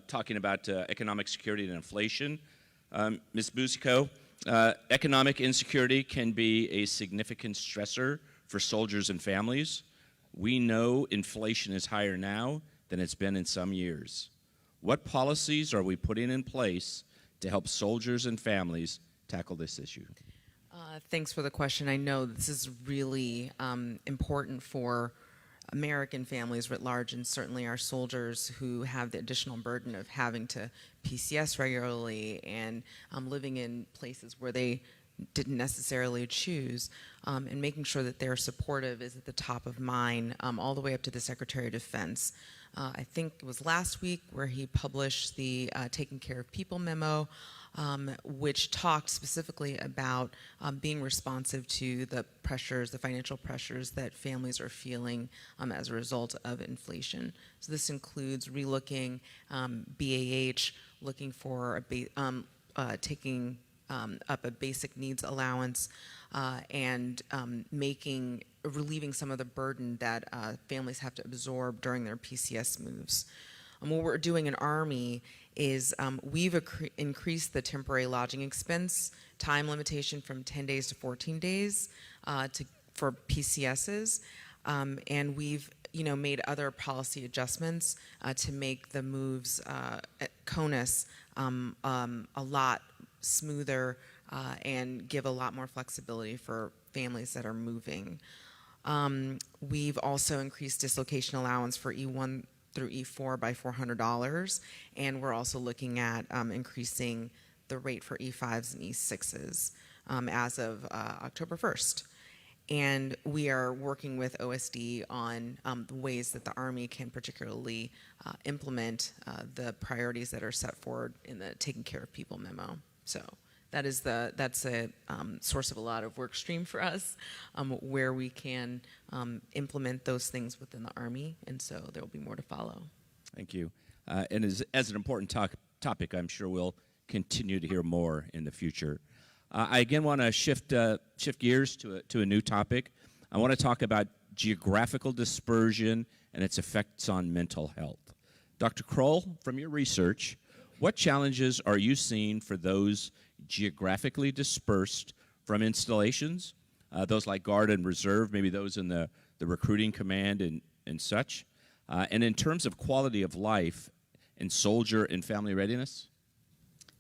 [SPEAKER 2] talking about economic security and inflation. Ms. Busico, economic insecurity can be a significant stressor for soldiers and families. We know inflation is higher now than it's been in some years. What policies are we putting in place to help soldiers and families tackle this issue?
[SPEAKER 1] Thanks for the question. I know this is really important for American families writ large, and certainly our soldiers who have the additional burden of having to PCS regularly and living in places where they didn't necessarily choose, and making sure that they're supportive is at the top of mind, all the way up to the Secretary of Defense. I think it was last week where he published the Taking Care of People memo, which talked specifically about being responsive to the pressures, the financial pressures that families are feeling as a result of inflation. So this includes relooking BAH, looking for taking up a basic needs allowance, and relieving some of the burden that families have to absorb during their PCS moves. What we're doing in Army is we've increased the temporary lodging expense time limitation from 10 days to 14 days for PCSs, and we've made other policy adjustments to make the moves at CONUS a lot smoother and give a lot more flexibility for families that are moving. We've also increased dislocation allowance for E1 through E4 by $400, and we're also looking at increasing the rate for E5s and E6s as of October 1st. And we are working with OSD on the ways that the Army can particularly implement the priorities that are set forward in the Taking Care of People memo. So that's a source of a lot of work stream for us, where we can implement those things within the Army, and so there will be more to follow.
[SPEAKER 2] Thank you. And as an important topic, I'm sure we'll continue to hear more in the future. I again want to shift gears to a new topic. I want to talk about geographical dispersion and its effects on mental health. Dr. Kroll, from your research, what challenges are you seeing for those geographically dispersed from installations, those like Guard and Reserve, maybe those in the recruiting command and such, and in terms of quality of life and soldier and family readiness?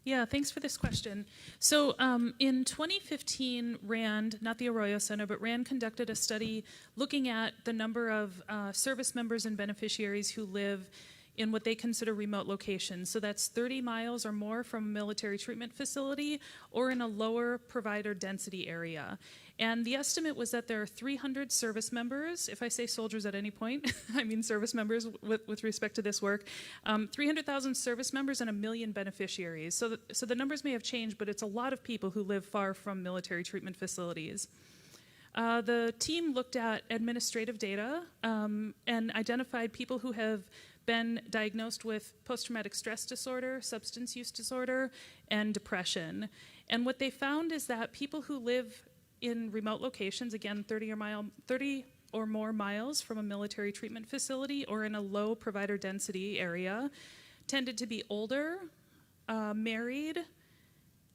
[SPEAKER 6] Yeah, thanks for this question. So in 2015, RAND, not the Arroyo Center, but RAND conducted a study looking at the number of service members and beneficiaries who live in what they consider remote locations. So that's 30 miles or more from a military treatment facility or in a lower provider density area. And the estimate was that there are 300 service members, if I say soldiers at any point, I mean service members with respect to this work, 300,000 service members and 1 million beneficiaries. So the numbers may have changed, but it's a lot of people who live far from military treatment facilities. The team looked at administrative data and identified people who have been diagnosed with post-traumatic stress disorder, substance use disorder, and depression. And what they found is that people who live in remote locations, again, 30 or more miles from a military treatment facility or in a low provider density area, tended to be older, married,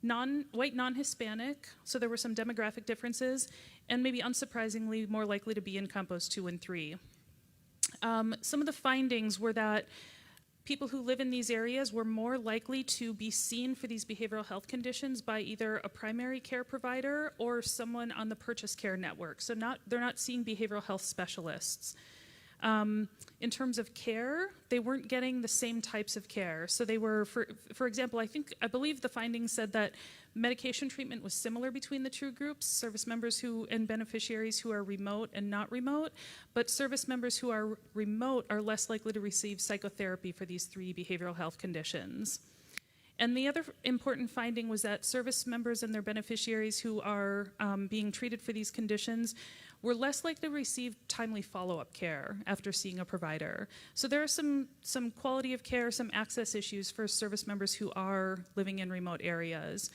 [SPEAKER 6] white non-Hispanic, so there were some demographic differences, and maybe unsurprisingly more likely to be in Campos 2 and 3. Some of the findings were that people who live in these areas were more likely to be seen for these behavioral health conditions by either a primary care provider or someone on the purchase care network. So they're not seeing behavioral health specialists. In terms of care, they weren't getting the same types of care. So they were, for example, I believe the findings said that medication treatment was similar between the two groups, service members and beneficiaries who are remote and not remote, but service members who are remote are less likely to receive psychotherapy for these 3 behavioral health conditions. And the other important finding was that service members and their beneficiaries who are being treated for these conditions were less likely to receive timely follow-up care after seeing a provider. So there are some quality of care, some access issues for service members who are living in remote areas.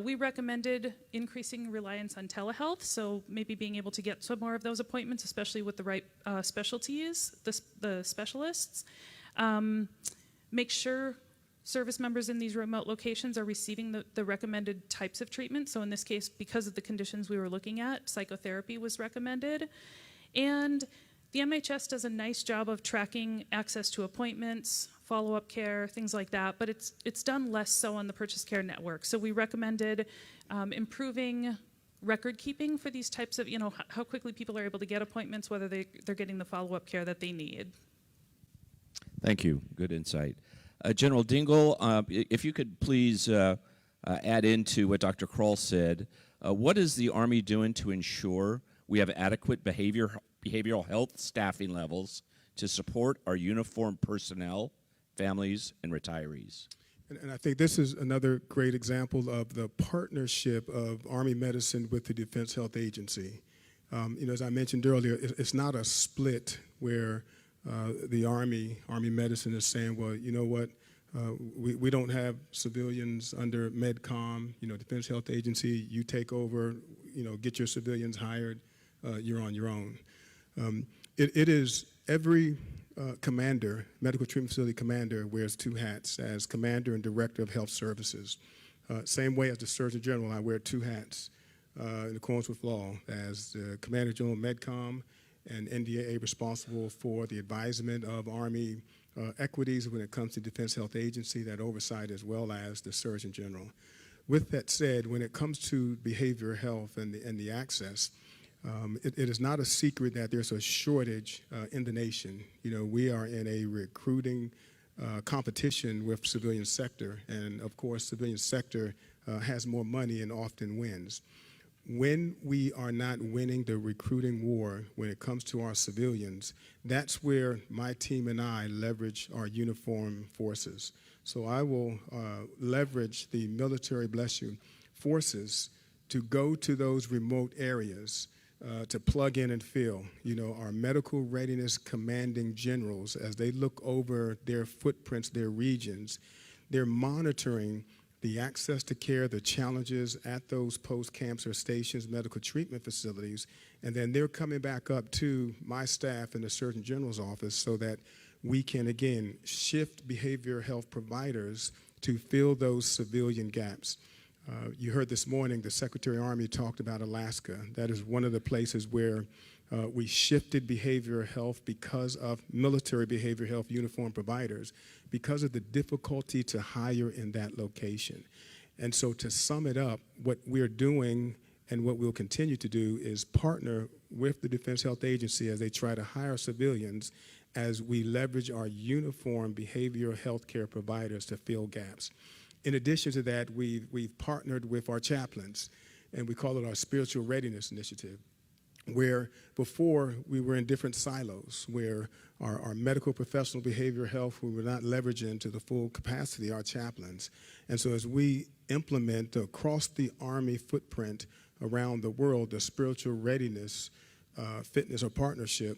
[SPEAKER 6] We recommended increasing reliance on telehealth, so maybe being able to get some more of those appointments, especially with the right specialties, the specialists. Make sure service members in these remote locations are receiving the recommended types of treatment. So in this case, because of the conditions we were looking at, psychotherapy was recommended. And the MHS does a nice job of tracking access to appointments, follow-up care, things like that, but it's done less so on the purchase care network. So we recommended improving record keeping for these types of, how quickly people are able to get appointments, whether they're getting the follow-up care that they need.
[SPEAKER 2] Thank you. Good insight. General Dingle, if you could please add into what Dr. Kroll said, what is the Army doing to ensure we have adequate behavioral health staffing levels to support our uniformed personnel, families, and retirees?
[SPEAKER 3] And I think this is another great example of the partnership of Army medicine with the Defense Health Agency. As I mentioned earlier, it's not a split where the Army medicine is saying, well, you know what, we don't have civilians under MedCom, Defense Health Agency, you take over, get your civilians hired, you're on your own. It is every commander, medical treatment facility commander, wears 2 hats as commander and director of health services. Same way as the Surgeon General, I wear 2 hats in accordance with law as the Commander General of MedCom and NDAA responsible for the advisement of Army equities when it comes to Defense Health Agency, that oversight, as well as the Surgeon General. With that said, when it comes to behavioral health and the access, it is not a secret that there's a shortage in the nation. We are in a recruiting competition with civilian sector, and of course, civilian sector has more money and often wins. When we are not winning the recruiting war when it comes to our civilians, that's where my team and I leverage our uniformed forces. So I will leverage the military, bless you, forces to go to those remote areas to plug in and fill. Our medical readiness commanding generals, as they look over their footprints, their regions, they're monitoring the access to care, the challenges at those post camps or stations, medical treatment facilities, and then they're coming back up to my staff in the Surgeon General's office so that we can, again, shift behavioral health providers to fill those civilian gaps. You heard this morning the Secretary of Army talked about Alaska. That is one of the places where we shifted behavioral health because of military behavioral health uniform providers, because of the difficulty to hire in that location. And so to sum it up, what we're doing and what we'll continue to do is partner with the Defense Health Agency as they try to hire civilians as we leverage our uniform behavioral health care providers to fill gaps. In addition to that, we've partnered with our chaplains, and we call it our Spiritual Readiness Initiative, where before we were in different silos, where our medical professional behavioral health, we were not leveraging to the full capacity our chaplains. And so as we implement across the Army footprint around the world, the spiritual readiness, fitness, or partnership,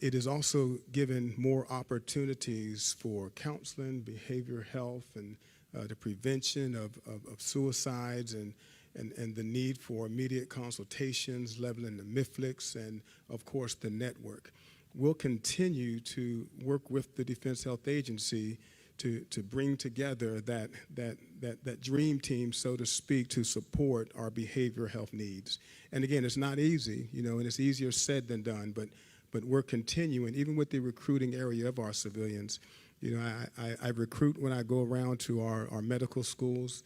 [SPEAKER 3] it is also given more opportunities for counseling, behavioral health, and the prevention of suicides and the need for immediate consultations, leveling the MIFLIX, and of course the network. We'll continue to work with the Defense Health Agency to bring together that dream team, so to speak, to support our behavioral health needs. And again, it's not easy, and it's easier said than done, but we're continuing, even with the recruiting area of our civilians. I recruit when I go around to our medical schools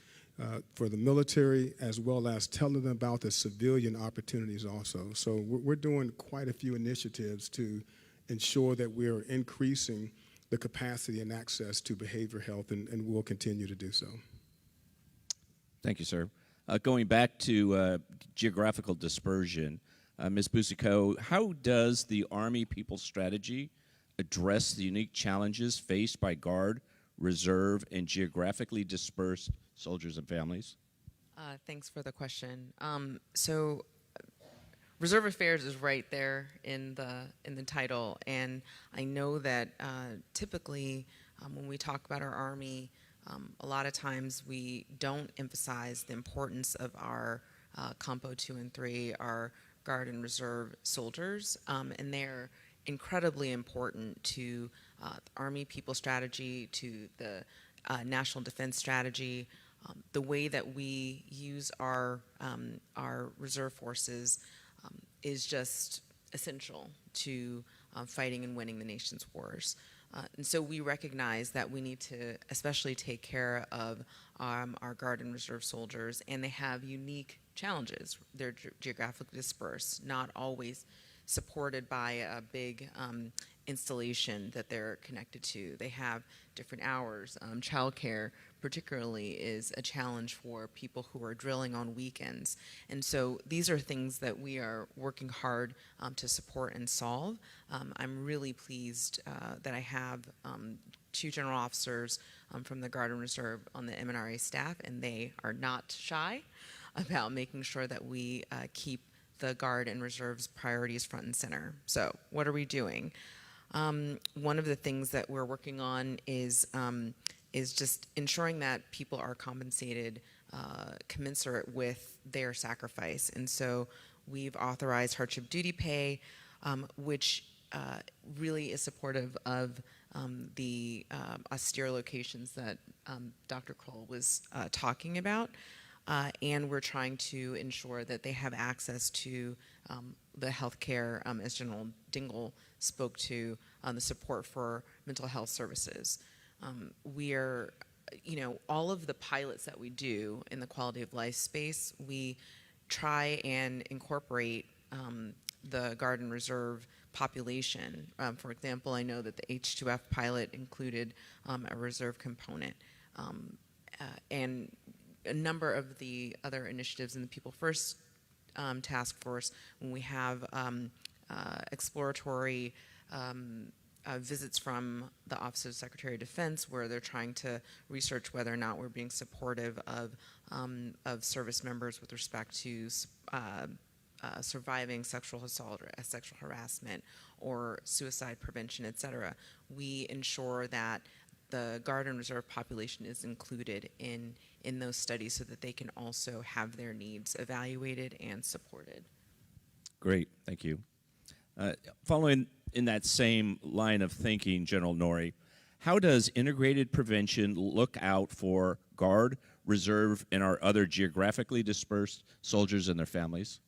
[SPEAKER 3] for the military, as well as telling them about the civilian opportunities also. So we're doing quite a few initiatives to ensure that we're increasing the capacity and access to behavioral health, and we'll continue to do so.
[SPEAKER 2] Thank you, sir. Going back to geographical dispersion, Ms. Busico, how does the Army People Strategy address the unique challenges faced by Guard, Reserve, and geographically dispersed soldiers and families?
[SPEAKER 1] Thanks for the question. So Reserve Affairs is right there in the title, and I know that typically when we talk about our Army, a lot of times we don't emphasize the importance of our Compo 2 and 3, our Guard and Reserve soldiers, and they're incredibly important to the Army People Strategy, to the National Defense Strategy, the way that we use our reserve forces is just essential to fighting and winning the nation's wars. And so we recognize that we need to especially take care of our Guard and Reserve soldiers, and they have unique challenges. They're geographically dispersed, not always supported by a big installation that they're connected to. They have different hours. Childcare particularly is a challenge for people who are drilling on weekends. And so these are things that we are working hard to support and solve. I'm really pleased that I have 2 general officers from the Guard and Reserve on the MNRA staff, and they are not shy about making sure that we keep the Guard and Reserve's priorities front and center. So what are we doing? One of the things that we're working on is just ensuring that people are compensated commensurate with their sacrifice. And so we've authorized hardship duty pay, which really is supportive of the austere locations that Dr. Kroll was talking about. And we're trying to ensure that they have access to the health care, as General Dingell spoke to, the support for mental health services. We are, all of the pilots that we do in the quality of life space, we try and incorporate the Guard and Reserve population. For example, I know that the H2F pilot included a reserve component. And a number of the other initiatives in the People First task force, when we have exploratory visits from the Office of Secretary of Defense, where they're trying to research whether or not we're being supportive of service members with respect to surviving sexual assault or sexual harassment or suicide prevention, et cetera. We ensure that the Guard and Reserve population is included in those studies so that they can also have their needs evaluated and supported.
[SPEAKER 2] Great, thank you. Following in that same line of thinking, General Norrie, how does integrated prevention look out for Guard, Reserve, and our other geographically dispersed soldiers and their families?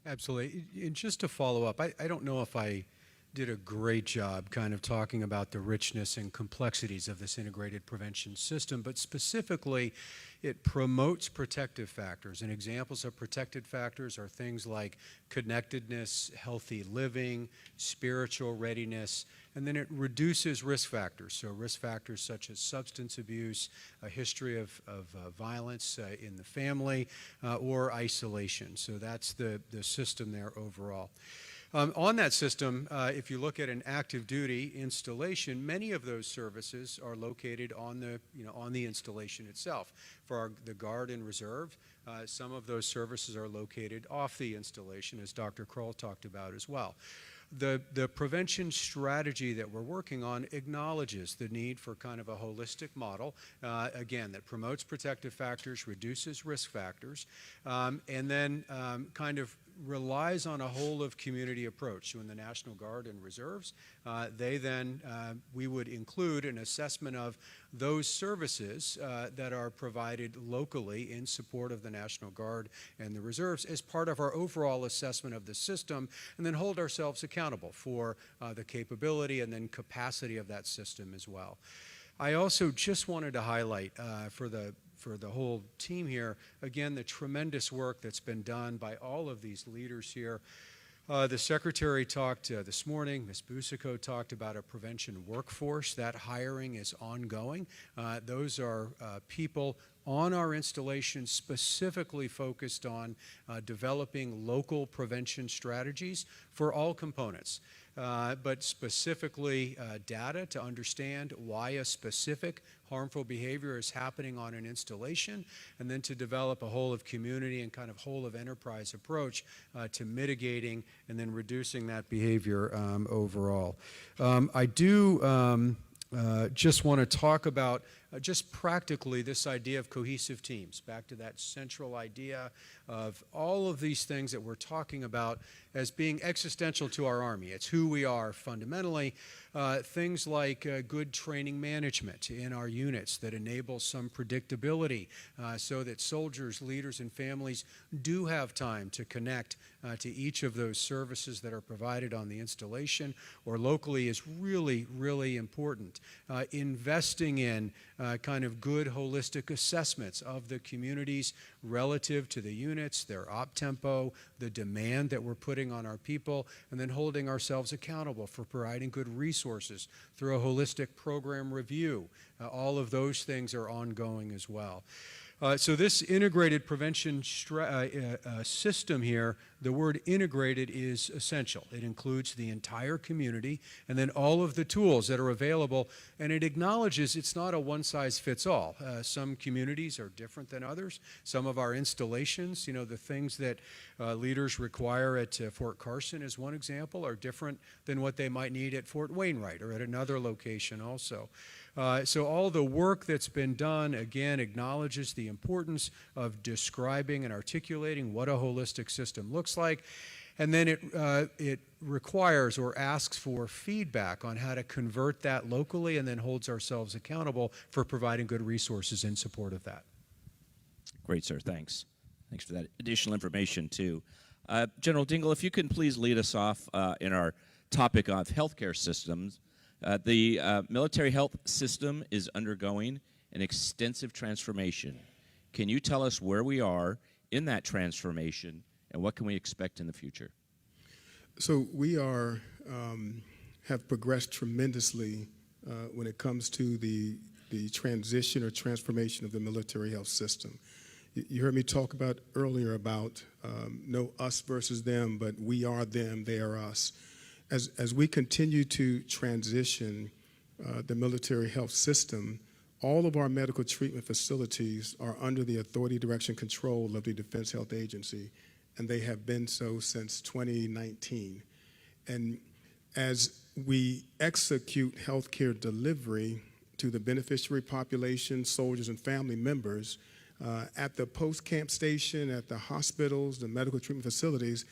[SPEAKER 5] Absolutely. And just to follow up, I don't know if I did a great job kind of talking about the richness and complexities of this integrated prevention system, but specifically it promotes protective factors. And examples of protected factors are things like connectedness, healthy living, spiritual readiness, and then it reduces risk factors. So risk factors such as substance abuse, a history of violence in the family, or isolation. So that's the system there overall. On that system, if you look at an active duty installation, many of those services are located on the installation itself. For the Guard and Reserve, some of those services are located off the installation, as Dr. Kroll talked about as well. The prevention strategy that we're working on acknowledges the need for kind of a holistic model, again, that promotes protective factors, reduces risk factors, and then kind of relies on a whole of community approach. So in the National Guard and Reserves, we would include an assessment of those services that are provided locally in support of the National Guard and the Reserves as part of our overall assessment of the system, and then hold ourselves accountable for the capability and then capacity of that system as well. I also just wanted to highlight for the whole team here, again, the tremendous work that's been done by all of these leaders here. The Secretary talked this morning, Ms. Busico talked about a prevention workforce. That hiring is ongoing. Those are people on our installation specifically focused on developing local prevention strategies for all components. But specifically data to understand why a specific harmful behavior is happening on an installation, and then to develop a whole of community and kind of whole of enterprise approach to mitigating and then reducing that behavior overall. I do just want to talk about just practically this idea of cohesive teams, back to that central idea of all of these things that we're talking about as being existential to our Army. It's who we are fundamentally. Things like good training management in our units that enable some predictability so that soldiers, leaders, and families do have time to connect to each of those services that are provided on the installation or locally is really, really important. Investing in kind of good holistic assessments of the communities relative to the units, their op tempo, the demand that we're putting on our people, and then holding ourselves accountable for providing good resources through a holistic program review. All of those things are ongoing as well. So this integrated prevention system here, the word integrated is essential. It includes the entire community and then all of the tools that are available, and it acknowledges it's not a one-size-fits-all. Some communities are different than others. Some of our installations, the things that leaders require at Fort Carson as one example, are different than what they might need at Fort Wainwright or at another location also. So all the work that's been done, again, acknowledges the importance of describing and articulating what a holistic system looks like. And then it requires or asks for feedback on how to convert that locally, and then holds ourselves accountable for providing good resources in support of that.
[SPEAKER 2] Great, sir. Thanks. Thanks for that additional information, too. General Dingle, if you can please lead us off in our topic of healthcare systems. The military health system is undergoing an extensive transformation. Can you tell us where we are in that transformation and what can we expect in the future?
[SPEAKER 3] So we have progressed tremendously when it comes to the transition or transformation of the military health system. You heard me talk about earlier about no us versus them, but we are them, they are us. As we continue to transition the military health system, all of our medical treatment facilities are under the authority, direction, control of the Defense Health Agency, and they have been so since 2019. And as we execute healthcare delivery to the beneficiary population, soldiers and family members, at the post-camp station, at the hospitals, the medical treatment facilities,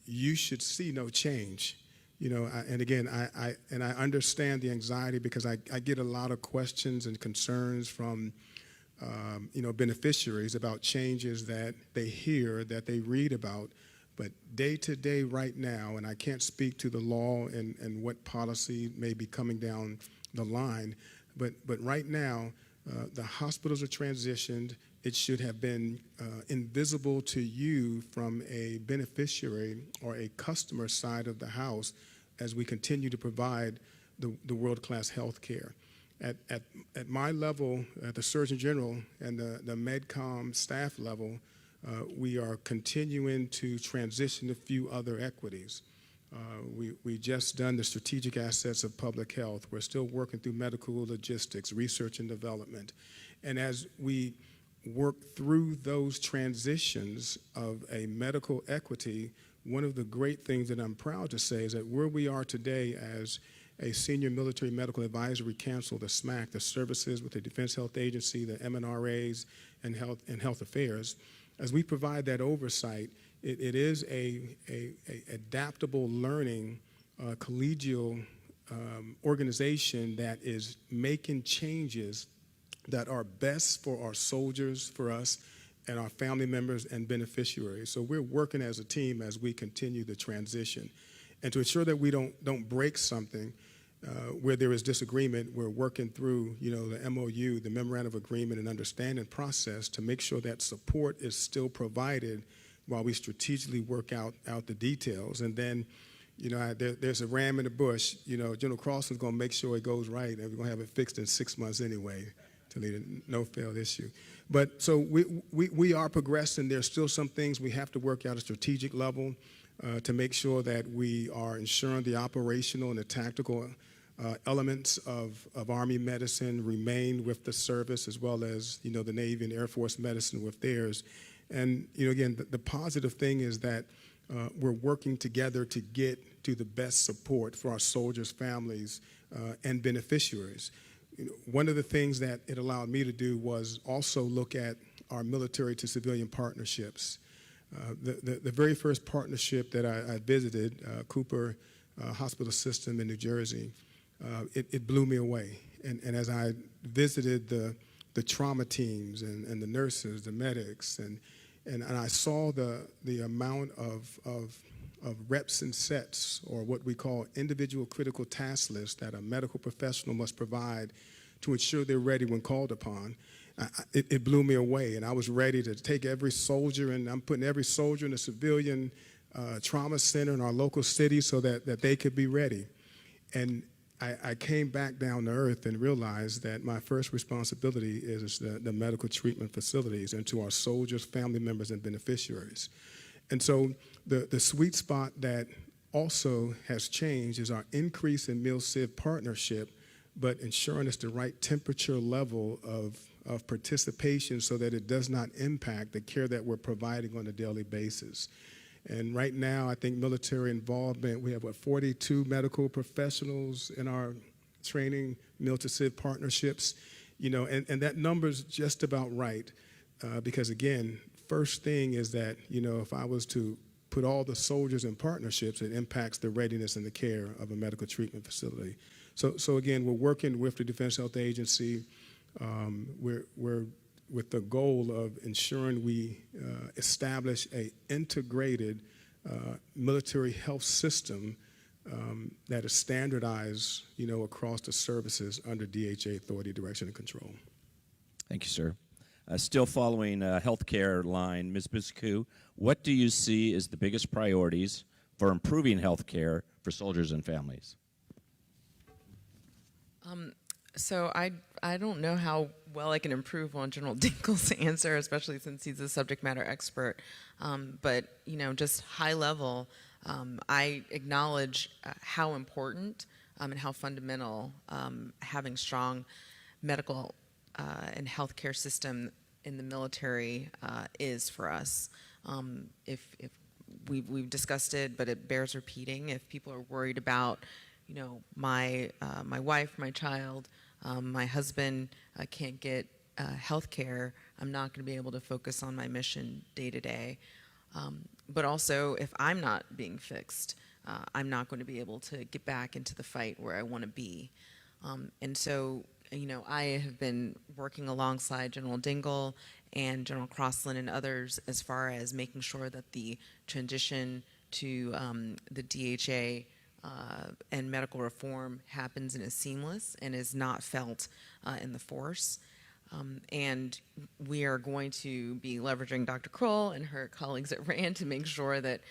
[SPEAKER 3] you should see no change. And again, I understand the anxiety because I get a lot of questions and concerns from, beneficiaries about changes that they hear, that they read about. But day to day right now, and I can't speak to the law and what policy may be coming down the line, but right now, the hospitals are transitioned. It should have been invisible to you from a beneficiary or a customer side of the house as we continue to provide the world-class health care. At my level, at the Surgeon General and the MedCom staff level, we are continuing to transition a few other equities. We just done the strategic assets of public health. We're still working through medical logistics, research and development. And as we work through those transitions of a medical equity, one of the great things that I'm proud to say is that where we are today as a Senior Military Medical Advisory Council, the SMAC, the services with the Defense Health Agency, the MNRAs, and Health Affairs, as we provide that oversight, it is a adaptable learning collegial organization that is making changes that are best for our soldiers, for us, and our family members and beneficiaries. So we're working as a team as we continue the transition. And to ensure that we don't break something where there is disagreement, we're working through, the MOU, the Memorandum of Agreement and Understanding process to make sure that support is still provided while we strategically work out the details. And then, there's a ram in the bush. General Crossan's going to make sure it goes right, and we're going to have it fixed in 6 months anyway to lead a no-fail issue. But so we are progressing. There's still some things we have to work out at a strategic level to make sure that we are ensuring the operational and the tactical elements of Army medicine remain with the service, as well as, the Navy and Air Force medicine with theirs. And, again, the positive thing is that we're working together to get to the best support for our soldiers' families and beneficiaries. One of the things that it allowed me to do was also look at our military to civilian partnerships. The very first partnership that I visited, Cooper Hospital System in New Jersey, it blew me away. And as I visited the trauma teams and the nurses, the medics, and I saw the amount of reps and sets, or what we call individual critical task lists that a medical professional must provide to ensure they're ready when called upon, it blew me away. And I was ready to take every soldier, and I'm putting every soldier in a civilian trauma center in our local city so that they could be ready. And I came back down to earth and realized that my first responsibility is the medical treatment facilities and to our soldiers, family members, and beneficiaries. And so the sweet spot that also has changed is our increase in MilCiv partnership, but ensuring it's the right temperature level of participation so that it does not impact the care that we're providing on a daily basis. And right now, I think military involvement, we have, 42 medical professionals in our training MilCiv partnerships, and that number's just about right. Because again, first thing is that, if I was to put all the soldiers in partnerships, it impacts the readiness and the care of a medical treatment facility. So again, we're working with the Defense Health Agency. We're with the goal of ensuring we establish an integrated military health system that is standardized, across the services under DHA authority, direction, and control.
[SPEAKER 2] Thank you, sir. Still following healthcare line, Ms. Biscu, what do you see as the biggest priorities for improving healthcare for soldiers and families?
[SPEAKER 1] So I don't know how well I can improve on General Dinkle's answer, especially since he's a subject matter expert. But, just high level, I acknowledge how important and how fundamental having strong medical and healthcare system in the military is for us. If we've discussed it, but it bears repeating. If people are worried about, my wife, my child, my husband can't get health care, I'm not going to be able to focus on my mission day to day. But also, if I'm not being fixed, I'm not going to be able to get back into the fight where I want to be. And so, I have been working alongside General Dingle and General Crossland and others as far as making sure that the transition to the DHA and medical reform happens and is seamless and is not felt in the force. And we are going to be leveraging Dr. Kroll and her colleagues at RAND to make sure that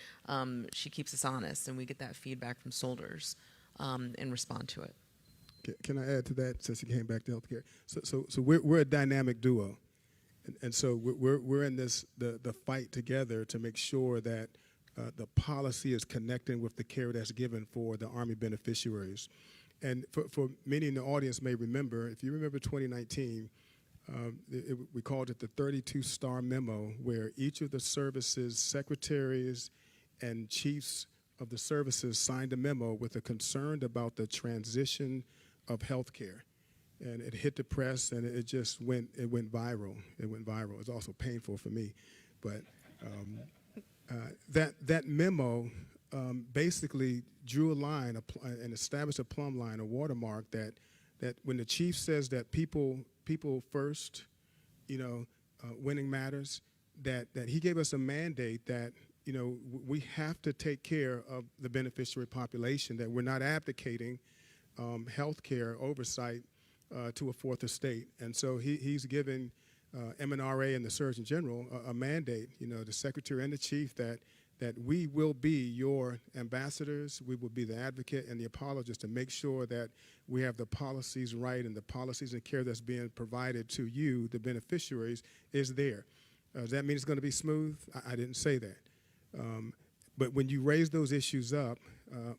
[SPEAKER 1] she keeps us honest and we get that feedback from soldiers and respond to it.
[SPEAKER 3] Can I add to that, since you came back to healthcare? So we're a dynamic duo, and so we're in this the fight together to make sure that the policy is connecting with the care that's given for the Army beneficiaries. And for many in the audience may remember, if you remember 2019, we called it the 32-star memo, where each of the services secretaries and chiefs of the services signed a memo with a concern about the transition of healthcare. And it hit the press, and it just went viral. It went viral. It's also painful for me. But that memo basically drew a line and established a plumb line, a watermark that when the chief says that people first, winning matters, that he gave us a mandate that, we have to take care of the beneficiary population, that we're not abdicating health care oversight to a fourth estate. And so he's given MNRA and the Surgeon General a mandate, the secretary and the chief, that we will be your ambassadors, we will be the advocate and the apologist to make sure that we have the policies right and the policies and care that's being provided to you, the beneficiaries, is there. Does that mean it's going to be smooth? I didn't say that. But when you raise those issues up,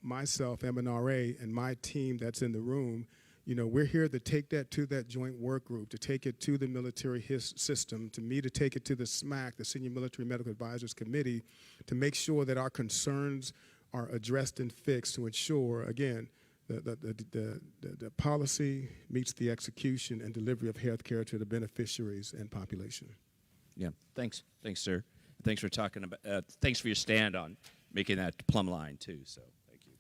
[SPEAKER 3] myself, MNRA, and my team that's in the room, we're here to take that to that joint work group, to take it to the military system, to me to take it to the SMAC, the Senior Military Medical Advisors Committee, to make sure that our concerns are addressed and fixed to ensure, again, the policy meets the execution and delivery of health care to the beneficiaries and population.
[SPEAKER 2] Yeah, thanks, sir. Thanks for talking about. Thanks for your stand on making that plumb line too. So thank you.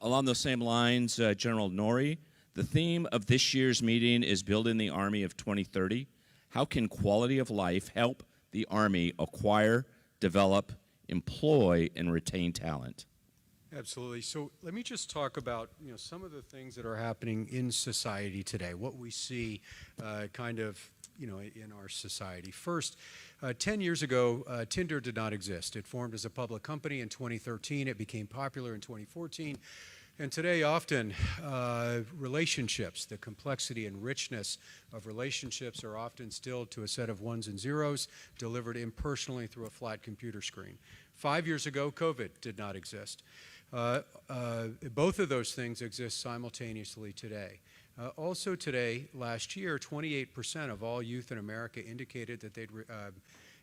[SPEAKER 2] Along those same lines, General Norrie, the theme of this year's meeting is Building the Army of 2030. How can quality of life help the Army acquire, develop, employ, and retain talent?
[SPEAKER 5] Absolutely. So let me just talk about some of the things that are happening in society today, what we see in our society. First, 10 years ago, Tinder did not exist. It formed as a public company in 2013. It became popular in 2014. And today, often, relationships, the complexity and richness of relationships are often stilled to a set of ones and zeros delivered impersonally through a flat computer screen. 5 years ago, COVID did not exist. Both of those things exist simultaneously today. Also today, last year, 28% of all youth in America indicated that they'd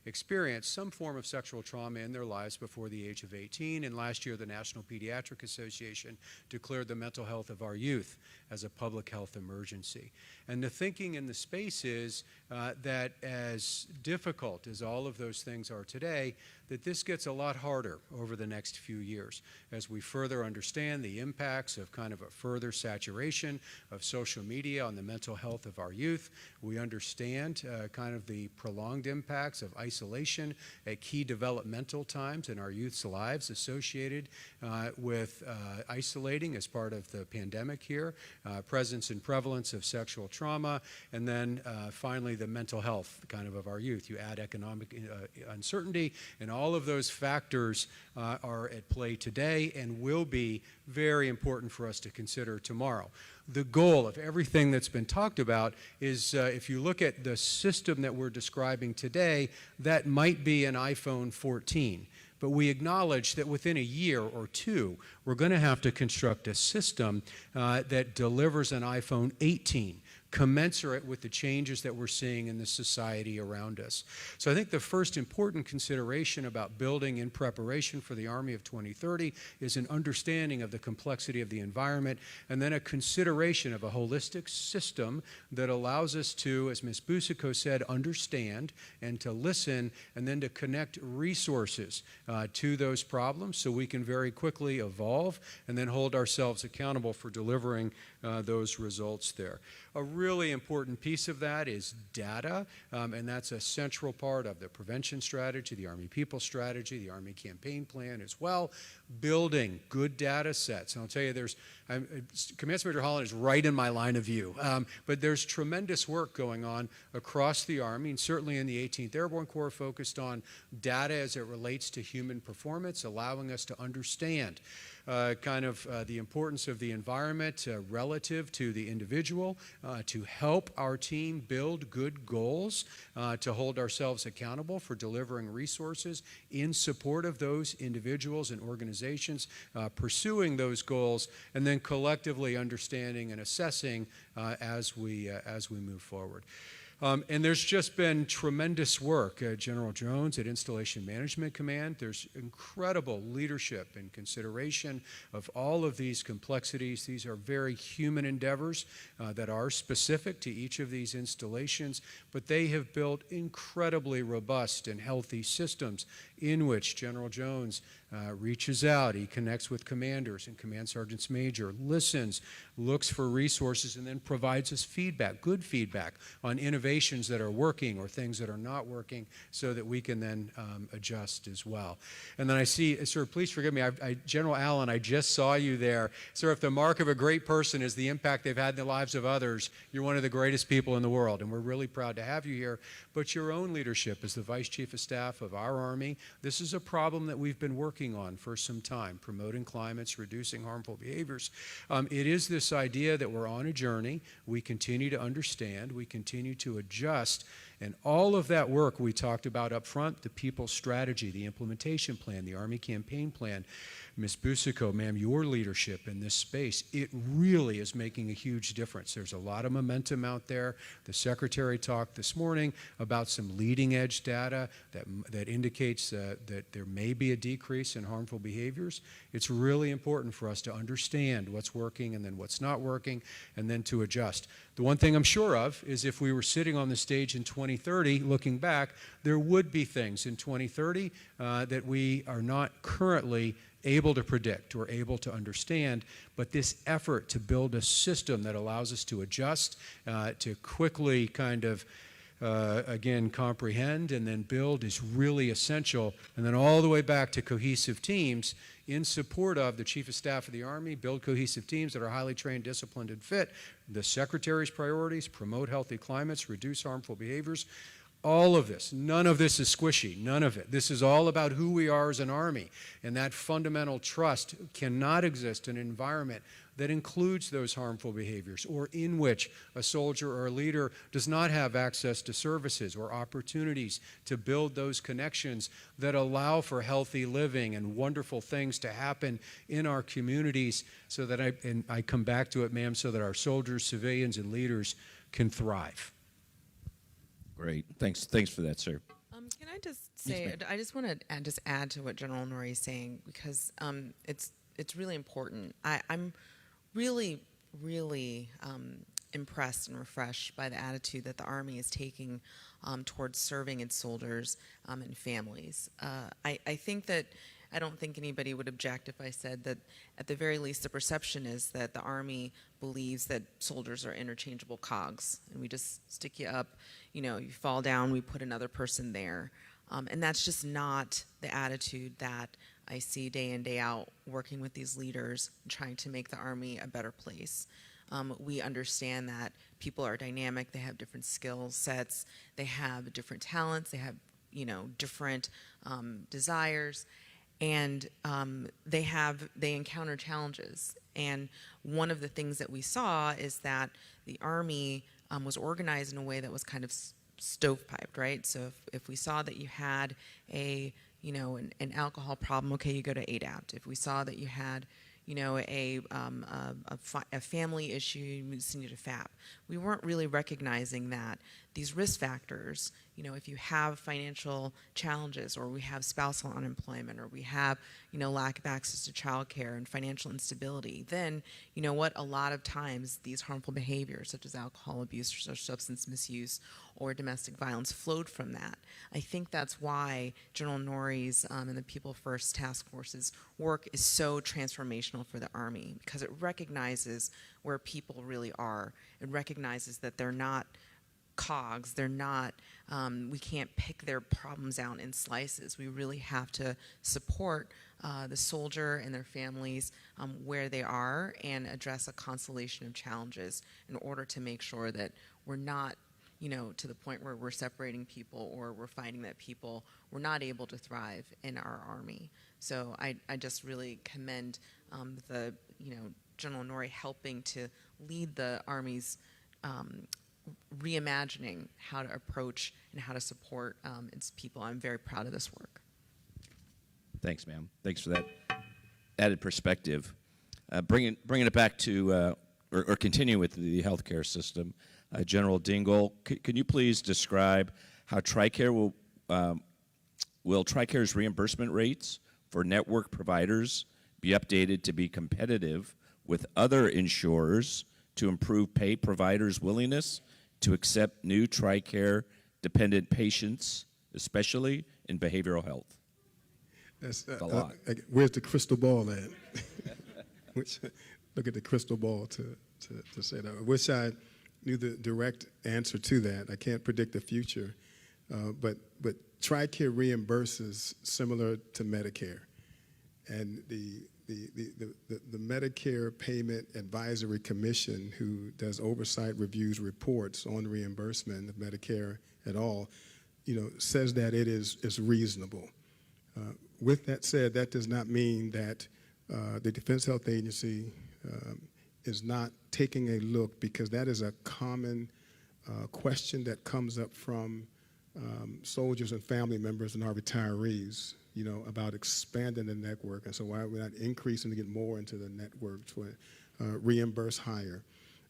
[SPEAKER 5] experienced some form of sexual trauma in their lives before the age of 18. And last year, the National Pediatric Association declared the mental health of our youth as a public health emergency. And the thinking in the space is that as difficult as all of those things are today, that this gets a lot harder over the next few years as we further understand the impacts of kind of a further saturation of social media on the mental health of our youth. We understand kind of the prolonged impacts of isolation at key developmental times in our youth's lives associated with isolating as part of the pandemic here, presence and prevalence of sexual trauma, and then finally the mental health kind of our youth. You add economic uncertainty, and all of those factors are at play today and will be very important for us to consider tomorrow. The goal of everything that's been talked about is if you look at the system that we're describing today, that might be an iPhone 14. But we acknowledge that within a year or two, we're going to have to construct a system that delivers an iPhone 18, commensurate with the changes that we're seeing in the society around us. So I think the first important consideration about building in preparation for the Army of 2030 is an understanding of the complexity of the environment, and then a consideration of a holistic system that allows us to, as Ms. Busico said, understand and to listen, and then to connect resources to those problems so we can very quickly evolve and then hold ourselves accountable for delivering those results there. A really important piece of that is data, and that's a central part of the prevention strategy, the Army People strategy, the Army campaign plan as well, building good data sets. And I'll tell you, Command Major Holland is right in my line of view, but there's tremendous work going on across the Army, and certainly in the 18th Airborne Corps focused on data as it relates to human performance, allowing us to understand the importance of the environment relative to the individual, to help our team build good goals, to hold ourselves accountable for delivering resources in support of those individuals and organizations pursuing those goals, and then collectively understanding and assessing as we move forward. And there's just been tremendous work. General Jones at Installation Management Command, there's incredible leadership and consideration of all of these complexities. These are very human endeavors that are specific to each of these installations, but they have built incredibly robust and healthy systems in which General Jones reaches out, he connects with commanders and command sergeants major, listens, looks for resources, and then provides us feedback, good feedback on innovations that are working or things that are not working so that we can then adjust as well. And then I see, sir, please forgive me, General Allen, I just saw you there. Sir, if the mark of a great person is the impact they've had in the lives of others, you're one of the greatest people in the world, and we're really proud to have you here. But your own leadership as the Vice Chief of Staff of our Army, this is a problem that we've been working on for some time, promoting climates, reducing harmful behaviors. It is this idea that we're on a journey, we continue to understand, we continue to adjust, and all of that work we talked about up front, the people strategy, the implementation plan, the Army campaign plan, Ms. Busico, ma'am, your leadership in this space, it really is making a huge difference. There's a lot of momentum out there. The Secretary talked this morning about some leading edge data that indicates that there may be a decrease in harmful behaviors. It's really important for us to understand what's working and then what's not working, and then to adjust. The one thing I'm sure of is if we were sitting on the stage in 2030, looking back, there would be things in 2030 that we are not currently able to predict or able to understand, but this effort to build a system that allows us to adjust, to quickly kind of again, comprehend and then build is really essential. And then all the way back to cohesive teams in support of the Chief of Staff of the Army, build cohesive teams that are highly trained, disciplined, and fit. The Secretary's priorities, promote healthy climates, reduce harmful behaviors. All of this, none of this is squishy, none of it. This is all about who we are as an Army, and that fundamental trust cannot exist in an environment that includes those harmful behaviors or in which a soldier or a leader does not have access to services or opportunities to build those connections that allow for healthy living and wonderful things to happen in our communities so that I come back to it, ma'am, so that our soldiers, civilians, and leaders can thrive.
[SPEAKER 2] Great. Thanks for that, sir.
[SPEAKER 1] Can I just say, I just want to just add to what General Norrie is saying, because it's really important. I'm really, really impressed and refreshed by the attitude that the Army is taking towards serving its soldiers and families. I think that I don't think anybody would object if I said that at the very least the perception is that the Army believes that soldiers are interchangeable cogs, and we just stick you up, you fall down, we put another person there. And that's just not the attitude that I see day in, day out working with these leaders, trying to make the Army a better place. We understand that people are dynamic, they have different skill sets, they have different talents, they have different desires, and they encounter challenges. And one of the things that we saw is that the Army was organized in a way that was kind of stovepiped, right? So if we saw that you had an alcohol problem, okay, you go to ADAPT. If we saw that you had a family issue, you send you to FAP. We weren't really recognizing that these risk factors, if you have financial challenges, or we have spousal unemployment, or we have, lack of access to childcare and financial instability, then, a lot of times these harmful behaviors, such as alcohol abuse or substance misuse or domestic violence, flowed from that. I think that's why General Norrie's and the People First Task Force's work is so transformational for the Army, because it recognizes where people really are. It recognizes that they're not cogs, they're not, we can't pick their problems out in slices. We really have to support the soldier and their families where they are, and address a constellation of challenges in order to make sure that we're not to the point where we're separating people, or we're finding that people were not able to thrive in our Army. So I just really commend the, General Norrie helping to lead the Army's reimagining how to approach and how to support its people. I'm very proud of this work.
[SPEAKER 2] Thanks, ma'am. Thanks for that added perspective. Bringing it back to, or continue with the healthcare system, General Dingell, can you please describe how TRICARE will TRICARE's reimbursement rates for network providers be updated to be competitive with other insurers to improve pay providers' willingness to accept new TRICARE dependent patients, especially in behavioral health?
[SPEAKER 3] That's
[SPEAKER 2] a lot.
[SPEAKER 3] Where's the crystal ball at? Look at the crystal ball to say that. I wish I knew the direct answer to that. I can't predict the future, but TRICARE reimburses similar to Medicare, and the Medicare Payment Advisory Commission, who does oversight, reviews, reports on reimbursement of Medicare at all, says that it is reasonable. With that said, that does not mean that the Defense Health Agency is not taking a look, because that is a common question that comes up from soldiers and family members and our retirees, about expanding the network, and so why are we not increasing to get more into the network to reimburse higher?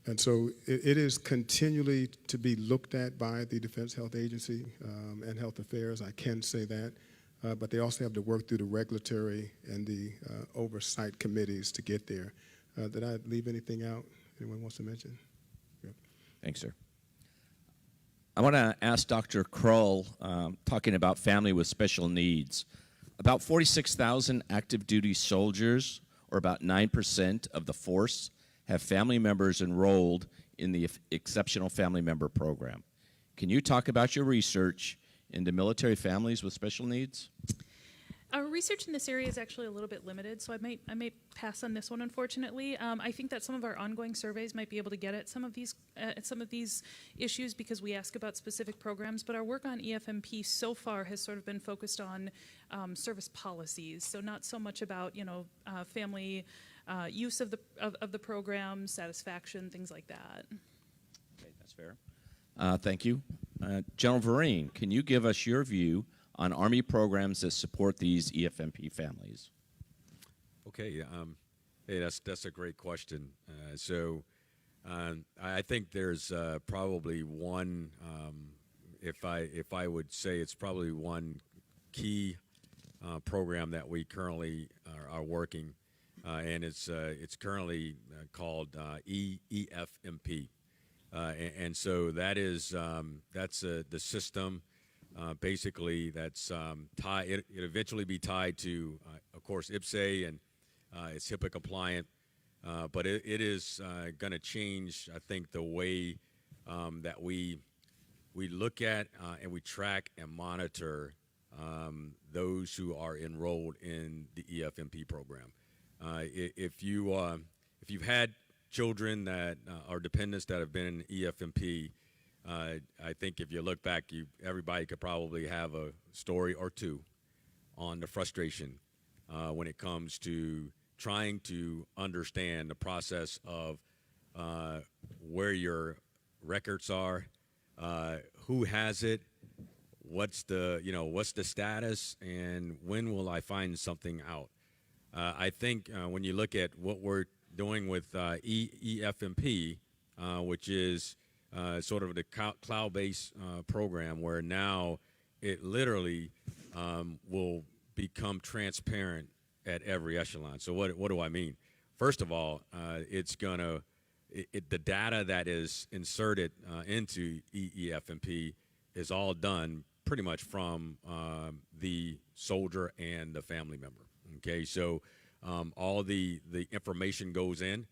[SPEAKER 3] And so it is continually to be looked at by the Defense Health Agency and Health Affairs, I can say that, but they also have to work through the regulatory and the oversight committees to get there. Did I leave anything out anyone wants to mention? Yep.
[SPEAKER 2] Thanks, sir. I want to ask Dr. Krull, talking about family with special needs. About 46,000 active duty soldiers, or about 9% of the force, have family members enrolled in the Exceptional Family Member Program. Can you talk about your research into military families with special needs?
[SPEAKER 6] Our research in this area is actually a little bit limited, so I may pass on this one, unfortunately. I think that some of our ongoing surveys might be able to get at some of these issues, because we ask about specific programs. But our work on EFMP so far has sort of been focused on service policies, so not so much about family use of the program, satisfaction, things like that.
[SPEAKER 2] Okay, that's fair. Thank you, General Vereen. Can you give us your view on Army programs that support these EFMP families?
[SPEAKER 4] Okay, hey, that's a great question. I think there's probably one, if I would say it's probably one key program that we currently are working, and it's currently called EFMP, and so that is that's the system. Basically, that's tied. It eventually be tied to, of course, IPSA, and it's HIPAA compliant. But it is going to change, I think, the way that we look at and we track and monitor those who are enrolled in the EFMP program. If you've had children that are dependents that have been in EFMP, I think if you look back, everybody could probably have a story or two on the frustration when it comes to trying to understand the process of where your records are, who has it, what's the status, and when will I find something out. I think when you look at what we're doing with EFMP, which is sort of the cloud-based program, where now it literally will become transparent at every echelon. So what do I mean? First of all, it's gonna the data that is inserted into EFMP is all done pretty much from the soldier and the family member. Okay, so all the information goes in,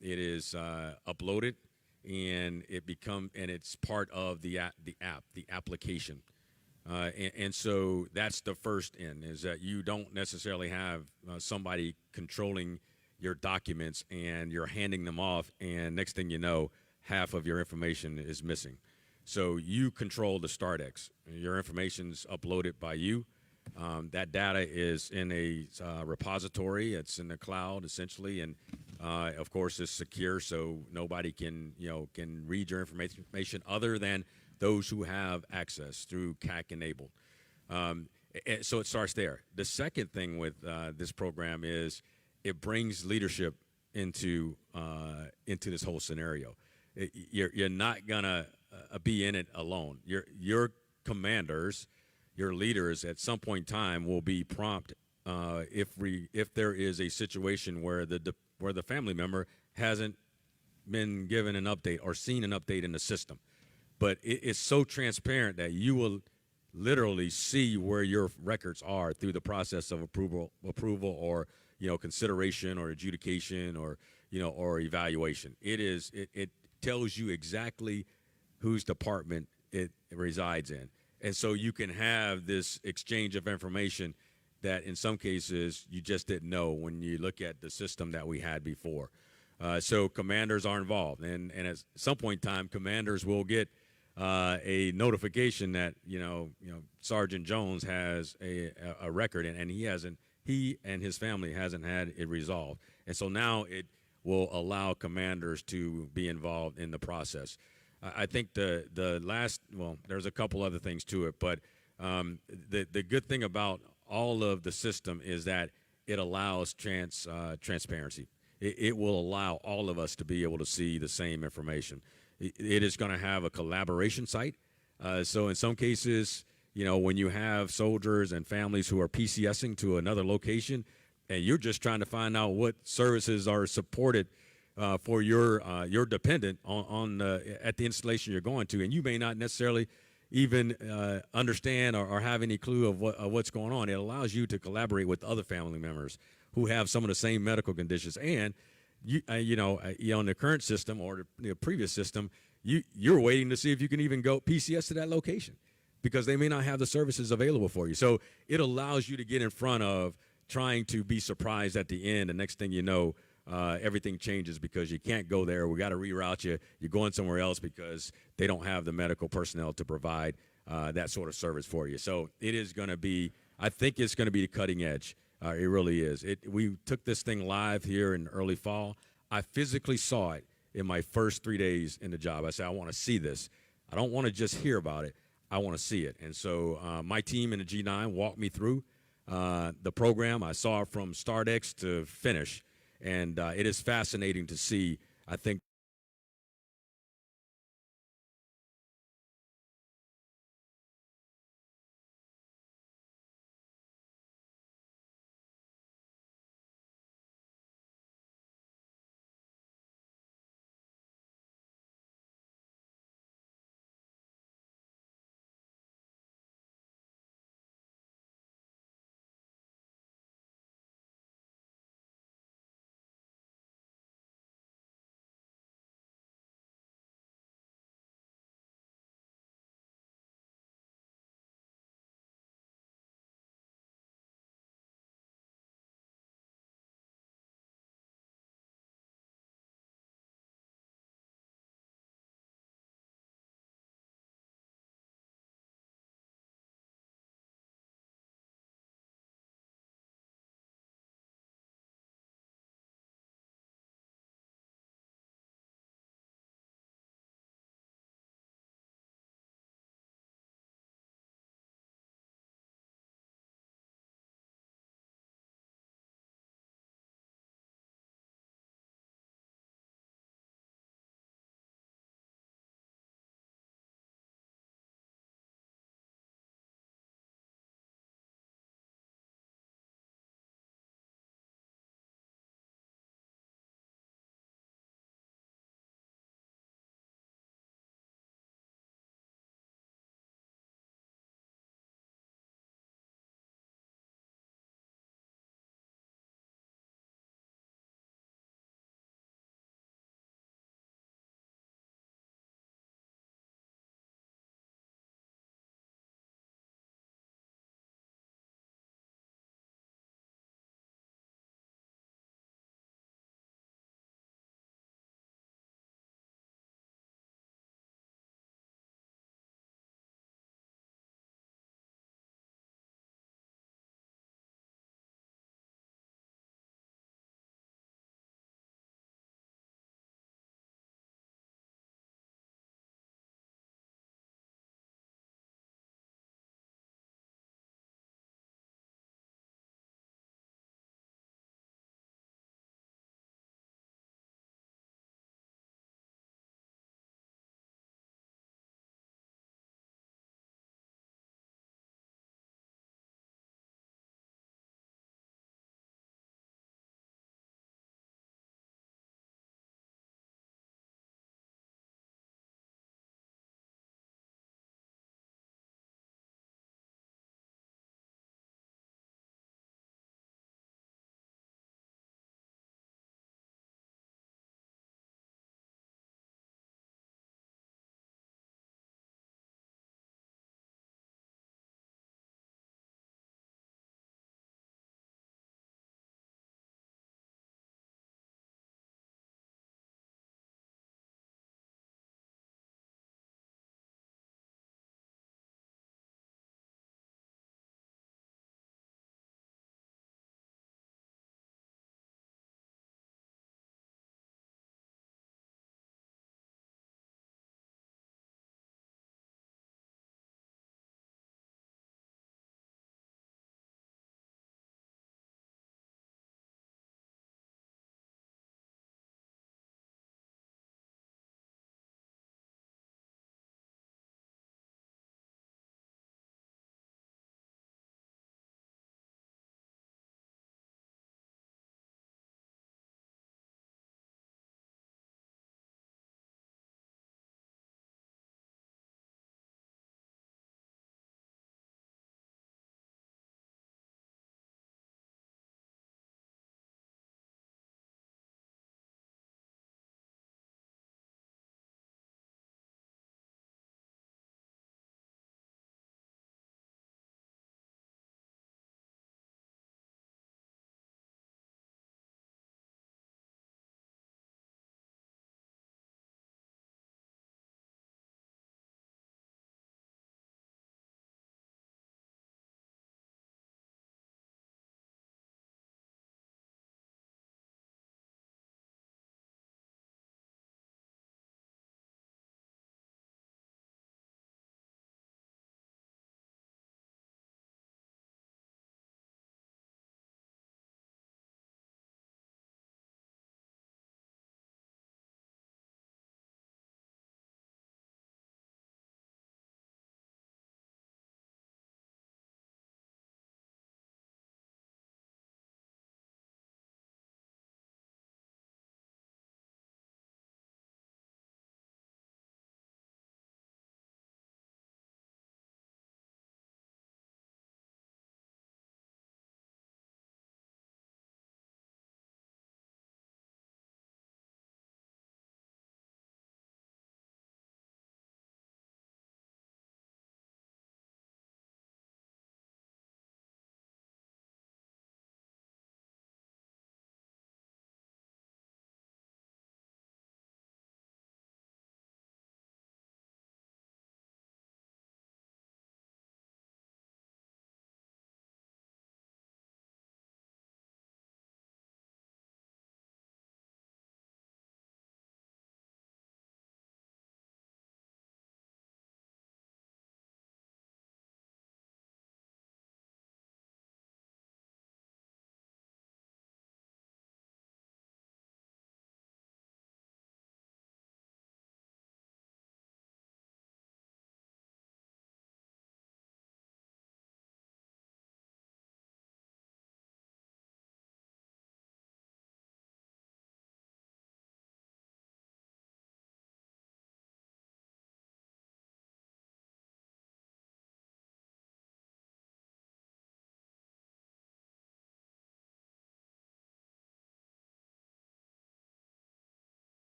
[SPEAKER 4] it is uploaded, and it's part of the application, and so that's the first end, is that you don't necessarily have somebody controlling your documents and you're handing them off, and next thing you know, half of your information is missing. So you control the StartX. Your information's uploaded by you, That data is in a repository. It's in the cloud essentially, and of course it's secure, so nobody can read your information other than those who have access through CAC enabled. And so it starts there. The second thing with this program is it brings leadership into this whole scenario. You're not gonna be in it alone. Your commanders, your leaders, at some point in time will be prompt if there is a situation where the family member hasn't been given an update or seen an update in the system. But it's so transparent that you will literally see where your records are through the process of approval or consideration or adjudication or or evaluation. It tells you exactly whose department it resides in, and so you can have this exchange of information that in some cases you just didn't know when you look at the system that we had before. So commanders are involved, and at some point in time, commanders will get a notification that Sergeant Jones has a record, and he and his family hasn't had it resolved, and so now it will allow commanders to be involved in the process. I think the last, well, there's a couple other things to it, but the good thing about all of the system is that it allows transparency. It will allow all of us to be able to see the same information. It is going to have a collaboration site. So in some cases, when you have soldiers and families who are PCSing to another location, and you're just trying to find out what services are supported for your dependent at the installation you're going to, and you may not necessarily even understand or have any clue of what's going on. It allows you to collaborate with other family members who have some of the same medical conditions, and on the current system or the previous system, you're waiting to see if you can even go PCS to that location because they may not have the services available for you. So it allows you to get in front of trying to be surprised at the end. The next thing you know, everything changes because you can't go there. We got to reroute you. You're going somewhere else because they don't have the medical personnel to provide that sort of service for you. So it is going to be, I think it's going to be the cutting edge. It really is. We took this thing live here in early fall. I physically saw it in my first 3 days in the job. I said, I want to see this. I don't want to just hear about it. I want to see it. And so my team in the G9 walked me through the program. I saw it from start X to finish. And it is fascinating to see, I think,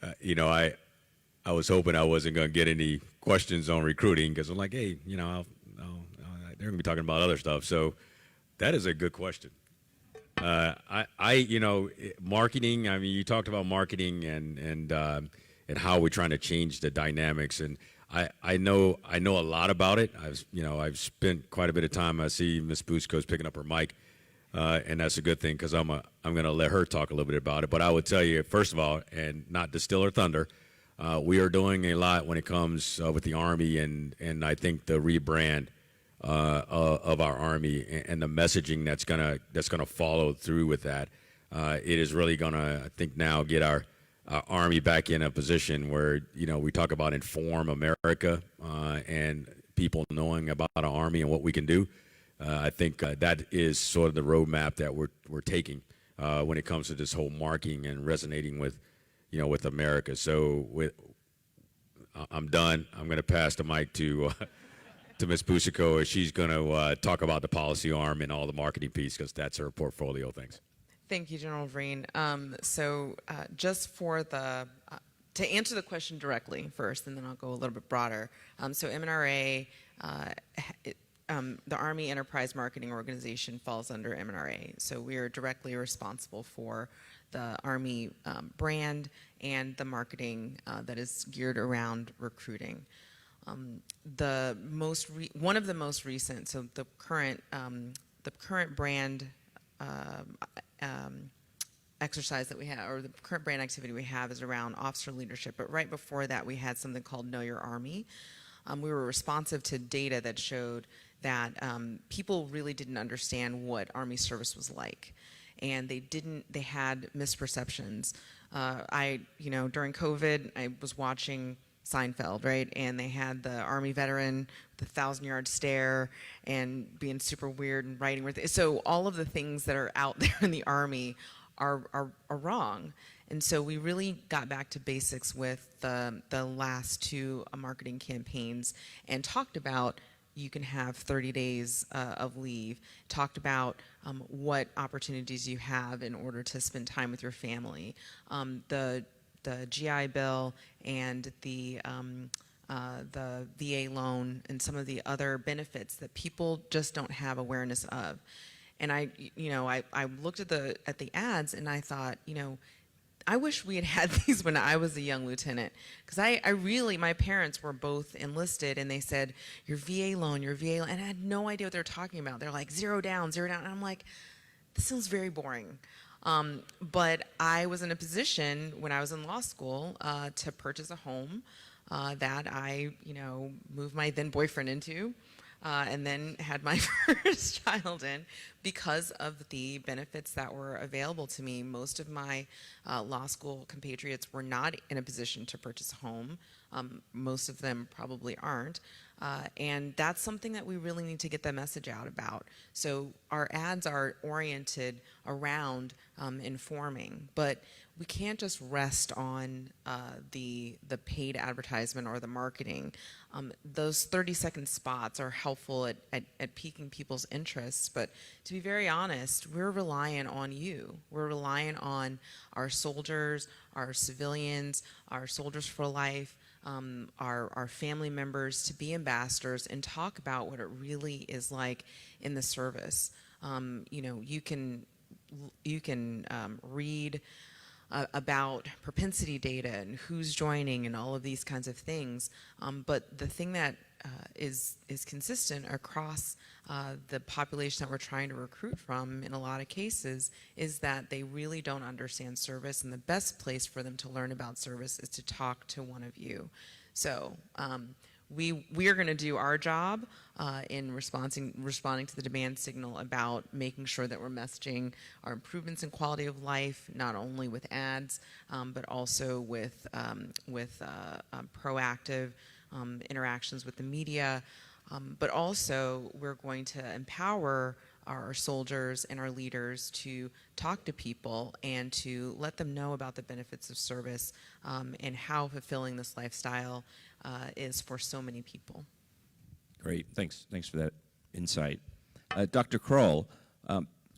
[SPEAKER 4] I was hoping I wasn't going to get any questions on recruiting because I'm like, hey, they're going to be talking about other stuff. So that is a good question. Marketing. I mean, you talked about marketing and how we're trying to change the dynamics, and I know a lot about it. I've spent quite a bit of time. I see Ms. Busco's picking up her mic, and that's a good thing because I'm going to let her talk a little bit about it. But I would tell you, first of all, and not to steal her thunder, we are doing a lot when it comes with the Army, and I think the rebrand of our Army and the messaging that's gonna follow through with that. It is really gonna, I think, now get our Army back in a position where we talk about inform America and people knowing about our Army and what we can do. I think that is sort of the roadmap that we're taking when it comes to this whole marking and resonating with America. So I'm done. I'm going to pass the mic to Ms. Busico. She's going to talk about the policy arm and all the marketing piece because that's her portfolio things.
[SPEAKER 1] Thank you, General Vreen. Just for to answer the question directly first, and then I'll go a little bit broader. So MNRA, the Army Enterprise Marketing Organization falls under MNRA. So we are directly responsible for the Army brand and the marketing that is geared around recruiting. One of the most recent, so the current brand exercise that we have, or the current brand activity we have, is around officer leadership. But right before that, we had something called Know Your Army. We were responsive to data that showed that people really didn't understand what Army service was like, and they had misperceptions. During COVID, I was watching Seinfeld, right? And they had the Army veteran, the 1,000-yard stare, and being super weird and writing with it. So all of the things that are out there in the Army are wrong. And so we really got back to basics with the last two marketing campaigns and talked about you can have 30 days of leave, talked about what opportunities you have in order to spend time with your family. The GI Bill and the VA loan and some of the other benefits that people just don't have awareness of. And I looked at the ads and I thought, I wish we had these when I was a young lieutenant, because my parents were both enlisted, and they said, your VA loan, and I had no idea what they were talking about. They're like, zero down, and I'm like, this sounds very boring. But I was in a position when I was in law school to purchase a home that I, moved my then boyfriend into, and then had my first child in because of the benefits that were available to me. Most of my law school compatriots were not in a position to purchase a home. Most of them probably aren't. And that's something that we really need to get the message out about. So our ads are oriented around informing, but we can't just rest on the paid advertisement or the marketing. Those 30-second spots are helpful at piquing people's interests, but to be very honest, we're reliant on you. We're reliant on our soldiers, our civilians, our soldiers for life, our family members to be ambassadors and talk about what it really is like in the service. You can read about propensity data and who's joining and all of these kinds of things, but the thing that is consistent across the population that we're trying to recruit from in a lot of cases is that they really don't understand service, and the best place for them to learn about service is to talk to one of you. So we are going to do our job in responding to the demand signal about making sure that we're messaging our improvements in quality of life, not only with ads, but also with proactive interactions with the media. But also, we're going to empower our soldiers and our leaders to talk to people and to let them know about the benefits of service and how fulfilling this lifestyle is for so many people.
[SPEAKER 2] Great, thanks for that insight. Dr. Kroll,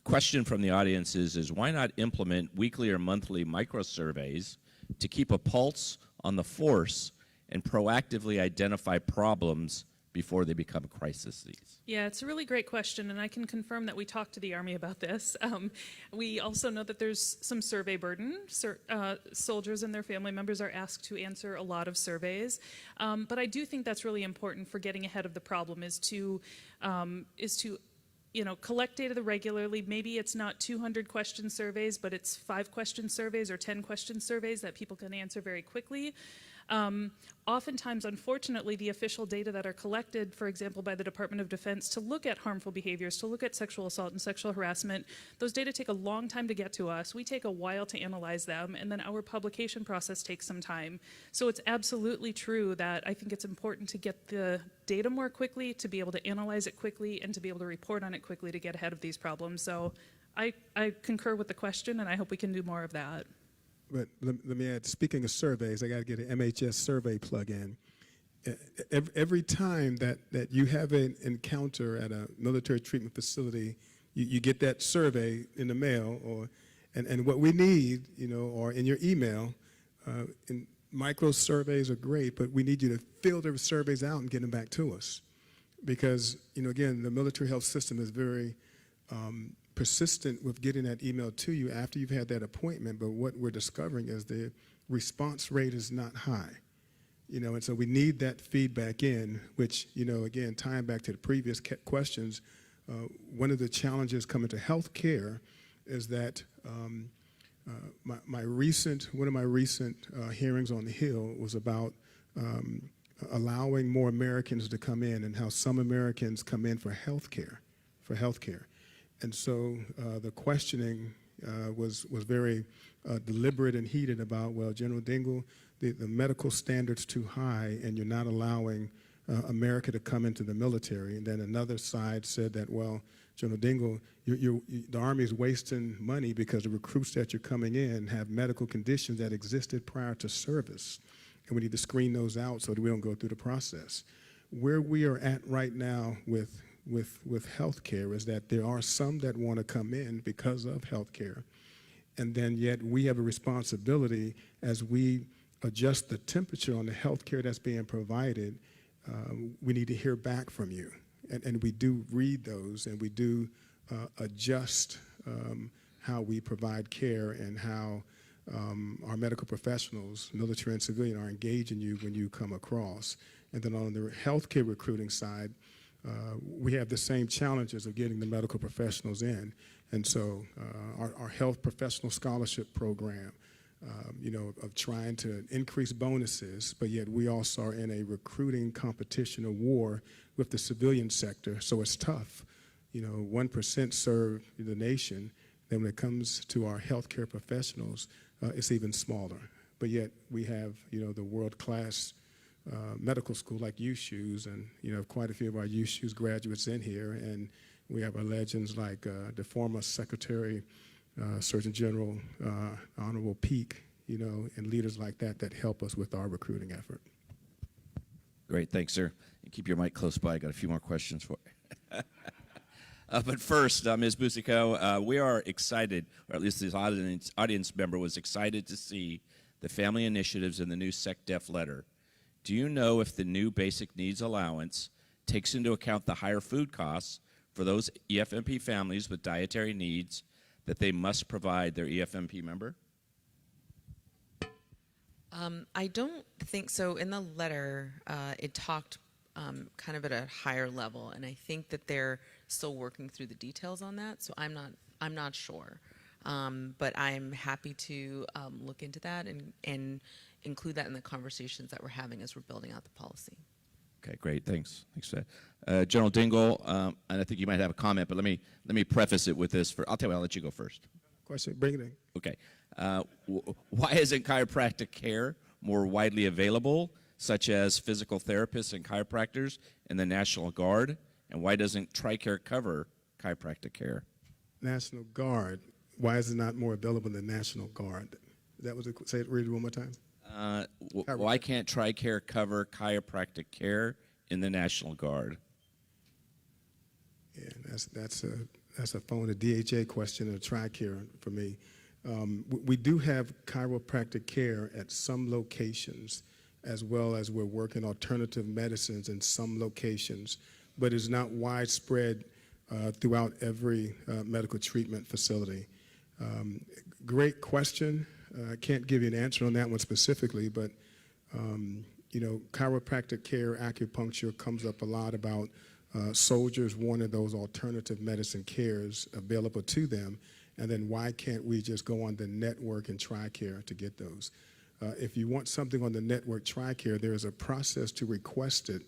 [SPEAKER 2] question from the audience is why not implement weekly or monthly micro surveys to keep a pulse on the force and proactively identify problems before they become crises?
[SPEAKER 6] Yeah, it's a really great question, and I can confirm that we talked to the Army about this. We also know that there's some survey burden. Soldiers and their family members are asked to answer a lot of surveys, but I do think that's really important for getting ahead of the problem. Is to collect data regularly. Maybe it's not 200 question surveys, but it's 5 question surveys or 10 question surveys that people can answer very quickly. Oftentimes, unfortunately, the official data that are collected, for example, by the Department of Defense to look at harmful behaviors, to look at sexual assault and sexual harassment, those data take a long time to get to us. We take a while to analyze them, and then our publication process takes some time. So it's absolutely true that I think it's important to get the data more quickly, to be able to analyze it quickly, and to be able to report on it quickly to get ahead of these problems. So I concur with the question, and I hope we can do more of that.
[SPEAKER 3] But let me add, speaking of surveys, I got to get an MHS survey plug in. Every time that you have an encounter at a military treatment facility, you get that survey in the mail, and what we need, or in your email, in micro surveys are great, but we need you to fill the surveys out and get them back to us. Because, again, the military health system is very persistent with getting that email to you after you've had that appointment, but what we're discovering is the response rate is not high. And so we need that feedback in, which, again, tying back to the previous questions, one of the challenges coming to health care is that one of my recent hearings on the Hill was about allowing more Americans to come in, and how some Americans come in for health care. And so the questioning was very deliberate and heated about, well, General Dingell, the medical standard's too high, and you're not allowing America to come into the military. And then another side said that, well, General Dingell, the Army is wasting money because the recruits that you're coming in have medical conditions that existed prior to service, and we need to screen those out so that we don't go through the process. Where we are at right now with healthcare is that there are some that want to come in because of healthcare, and then yet we have a responsibility as we adjust the temperature on the healthcare that's being provided. We need to hear back from you, and we do read those, and we do adjust how we provide care and how our medical professionals, military and civilian, are engaging you when you come across. And then on the healthcare recruiting side, we have the same challenges of getting the medical professionals in. And so our health professional scholarship program, of trying to increase bonuses, but yet we also are in a recruiting competition or war with the civilian sector, so it's tough. 1% serve the nation. Then when it comes to our healthcare professionals, it's even smaller. But yet we have, the world-class medical school like USU's, and quite a few of our USU's graduates in here, and we have our legends like the former Secretary, Surgeon General, Honorable Peake, and leaders like that help us with our recruiting effort.
[SPEAKER 2] Great, thanks, sir. And keep your mic close by. I got a few more questions for you. But first, Ms. Busico, we are excited, or at least this audience member was excited to see the family initiatives in the new SecDef letter. Do you know if the new basic needs allowance takes into account the higher food costs for those EFMP families with dietary needs that they must provide their EFMP member?
[SPEAKER 1] I don't think so. In the letter, it talked kind of at a higher level, and I think that they're still working through the details on that. So I'm not sure, but I'm happy to look into that and include that in the conversations that we're having as we're building out the policy.
[SPEAKER 2] Okay, great. Thanks for that. General Dingell, and I think you might have a comment, but let me preface it with this. I'll let you go first.
[SPEAKER 3] Question, bring it in.
[SPEAKER 2] Okay. Why isn't chiropractic care more widely available, such as physical therapists and chiropractors in the National Guard? And why doesn't TRICARE cover chiropractic care?
[SPEAKER 3] National Guard, why is it not more available than National Guard? Say it, read it one more time.
[SPEAKER 2] Why can't TRICARE cover chiropractic care in the National Guard?
[SPEAKER 3] Yeah, that's a phone a DHA question and a TRICARE for me. We do have chiropractic care at some locations, as well as we're working alternative medicines in some locations, but it's not widespread throughout every medical treatment facility. Great question. I can't give you an answer on that one specifically, but chiropractic care, acupuncture comes up a lot about soldiers wanting those alternative medicine cares available to them, and then why can't we just go on the network and TRICARE to get those? If you want something on the network TRICARE, there is a process to request it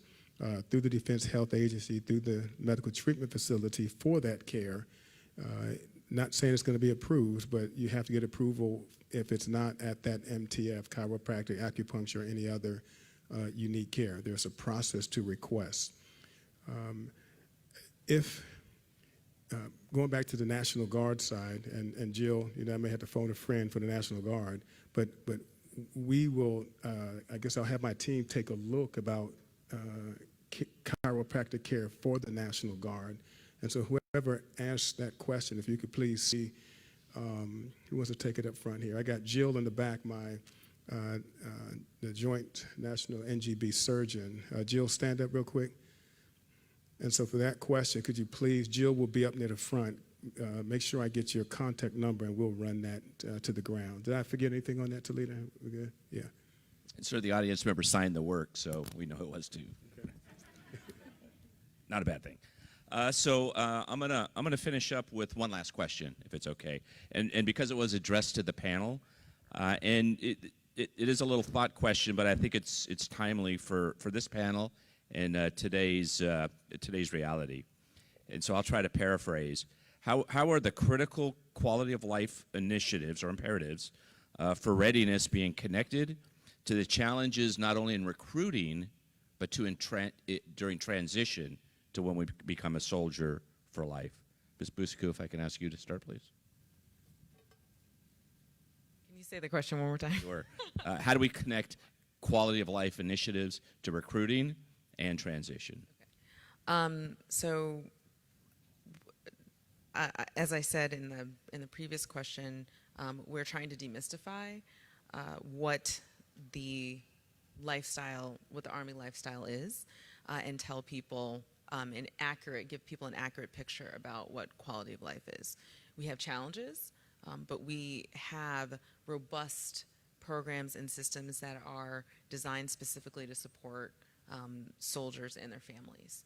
[SPEAKER 3] through the Defense Health Agency, through the medical treatment facility for that care. Not saying it's going to be approved, but you have to get approval if it's not at that MTF, chiropractic, acupuncture, or any other unique care. There's a process to request. Going back to the National Guard side, and Jill, I may have to phone a friend for the National Guard, but we will, I guess I'll have my team take a look about chiropractic care for the National Guard. And so whoever asked that question, if you could please see who wants to take it up front here. I got Jill in the back, the Joint National NGB surgeon. Jill, stand up real quick. And so for that question, could you please, Jill will be up near the front. Make sure I get your contact number, and we'll run that to the ground. Did I forget anything on that, Toledo? We good? Yeah.
[SPEAKER 2] And sir, the audience member signed the work, so we know it was too. Okay. Not a bad thing. So I'm gonna finish up with one last question, if it's okay. And because it was addressed to the panel, and it is a little thought question, but I think it's timely for this panel and today's reality. And so I'll try to paraphrase. How are the critical quality of life initiatives or imperatives for readiness being connected to the challenges not only in recruiting, but during transition to when we become a soldier for life? Ms. Busiku, if I can ask you to start, please.
[SPEAKER 1] Can you say the question one more time?
[SPEAKER 2] Sure. How do we connect quality of life initiatives to recruiting and transition?
[SPEAKER 1] So, as I said in the previous question, we're trying to demystify what the Army lifestyle is, and tell people give people an accurate picture about what quality of life is. We have challenges, but we have robust programs and systems that are designed specifically to support soldiers and their families.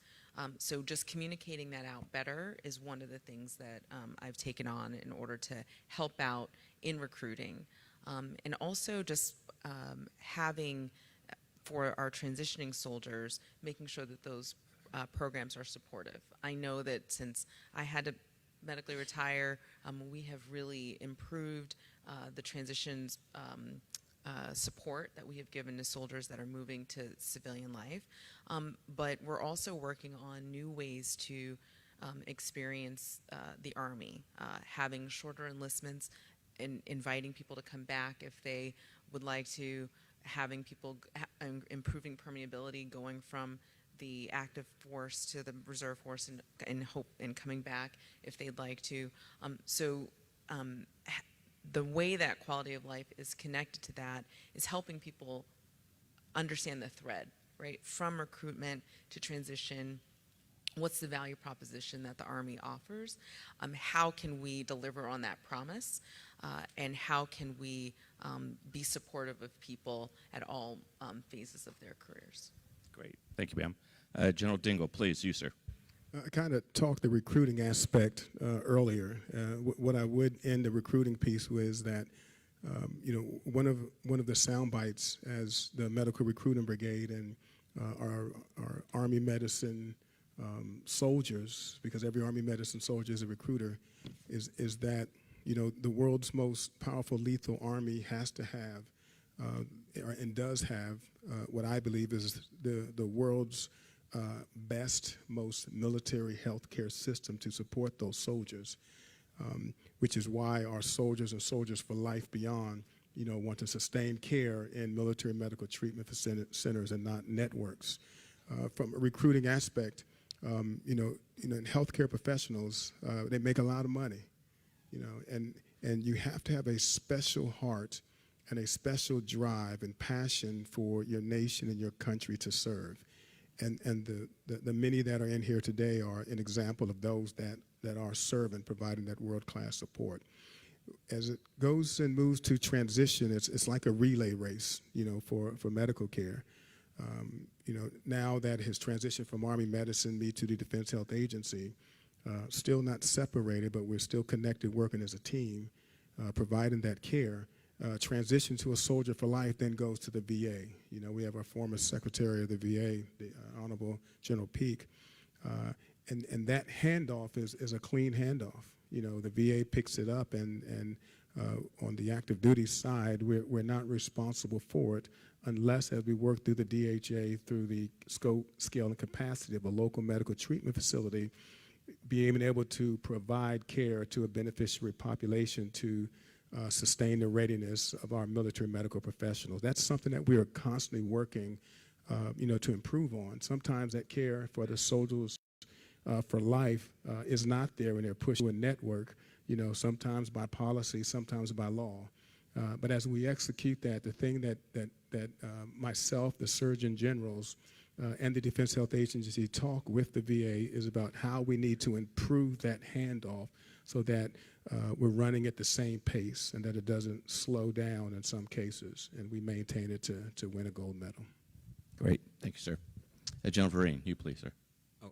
[SPEAKER 1] So just communicating that out better is one of the things that I've taken on in order to help out in recruiting. And also just having, for our transitioning soldiers, making sure that those programs are supportive. I know that since I had to medically retire, we have really improved the transitions support that we have given to soldiers that are moving to civilian life. But we're also working on new ways to experience the Army, having shorter enlistments, and inviting people to come back if they would like to, having people improving permeability, going from the active force to the reserve force, and coming back if they'd like to. The way that quality of life is connected to that is helping people understand the thread, right? From recruitment to transition, what's the value proposition that the Army offers? How can we deliver on that promise? And how can we be supportive of people at all phases of their careers?
[SPEAKER 2] Great. Thank you, ma'am. General Dingle, please, you, sir.
[SPEAKER 3] I kind of talked the recruiting aspect earlier. What I would end the recruiting piece with is that, one of the sound bites as the Medical Recruiting Brigade and our Army Medicine soldiers, because every Army Medicine soldier is a recruiter, is that, the world's most powerful lethal army has to have and does have what I believe is the world's best, most military health care system to support those soldiers, which is why our soldiers and Soldiers for Life Beyond, want to sustain care in military medical treatment centers and not networks. From a recruiting aspect, in healthcare professionals, they make a lot of money, and And you have to have a special heart and a special drive and passion for your nation and your country to serve. And the many that are in here today are an example of those that are serving, providing that world-class support. As it goes and moves to transition, it's like a relay race, for medical care. Now that has transitioned from Army medicine, me to the Defense Health Agency, still not separated, but we're still connected, working as a team, providing that care. Transition to a soldier for life then goes to the VA. We have our former Secretary of the VA, the Honorable General Peake, and that handoff is a clean handoff. The VA picks it up, and on the active duty side, we're not responsible for it unless, as we work through the DHA, through the scope, scale, and capacity of a local medical treatment facility, being able to provide care to a beneficiary population to sustain the readiness of our military medical professionals. That's something that we are constantly working, to improve on. Sometimes that care for the soldiers for life is not there, and they're pushed to a network, sometimes by policy, sometimes by law. But as we execute that, the thing that myself, the Surgeon Generals, and the Defense Health Agency talk with the VA is about how we need to improve that handoff so that we're running at the same pace and that it doesn't slow down in some cases, and we maintain it to win a gold medal.
[SPEAKER 2] Great. Thank you, sir. General Vereen, you please, sir.
[SPEAKER 4] Oh,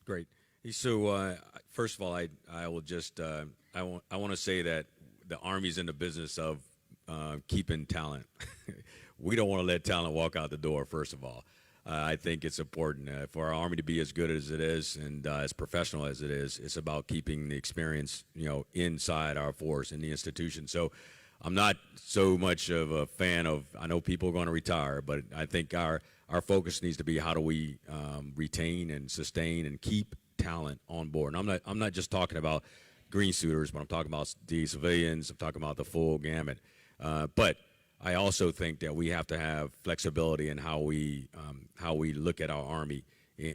[SPEAKER 4] great. So first of all, I will just I want to say that the Army's in the business of keeping talent. We don't want to let talent walk out the door, first of all. I think it's important for our Army to be as good as it is and as professional as it is. It's about keeping the experience, inside our force, in the institution. So I'm not so much of a fan of, I know people are going to retire, but I think our focus needs to be how do we retain and sustain and keep talent on board. And I'm not just talking about green suiters, but I'm talking about the civilians. I'm talking about the full gamut. But I also think that we have to have flexibility in how we look at our Army.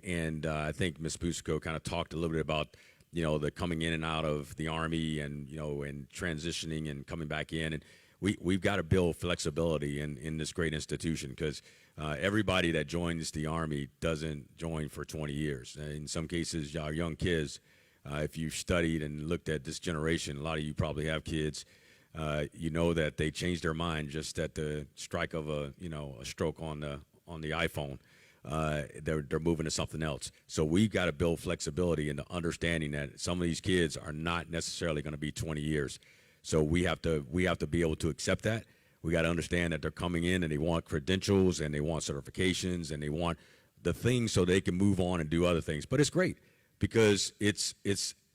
[SPEAKER 4] And I think Ms. Busco kind of talked a little bit about, the coming in and out of the Army and, and transitioning and coming back in. And we've got to build flexibility in this great institution, because everybody that joins the Army doesn't join for 20 years. In some cases, our young kids, if you've studied and looked at this generation, a lot of you probably have kids, that they change their mind just at the strike of a stroke on the iPhone. They're moving to something else. So we've got to build flexibility into understanding that some of these kids are not necessarily going to be 20 years. So we have to be able to accept that. We got to understand that they're coming in and they want credentials and they want certifications and they want the things so they can move on and do other things. But it's great because it's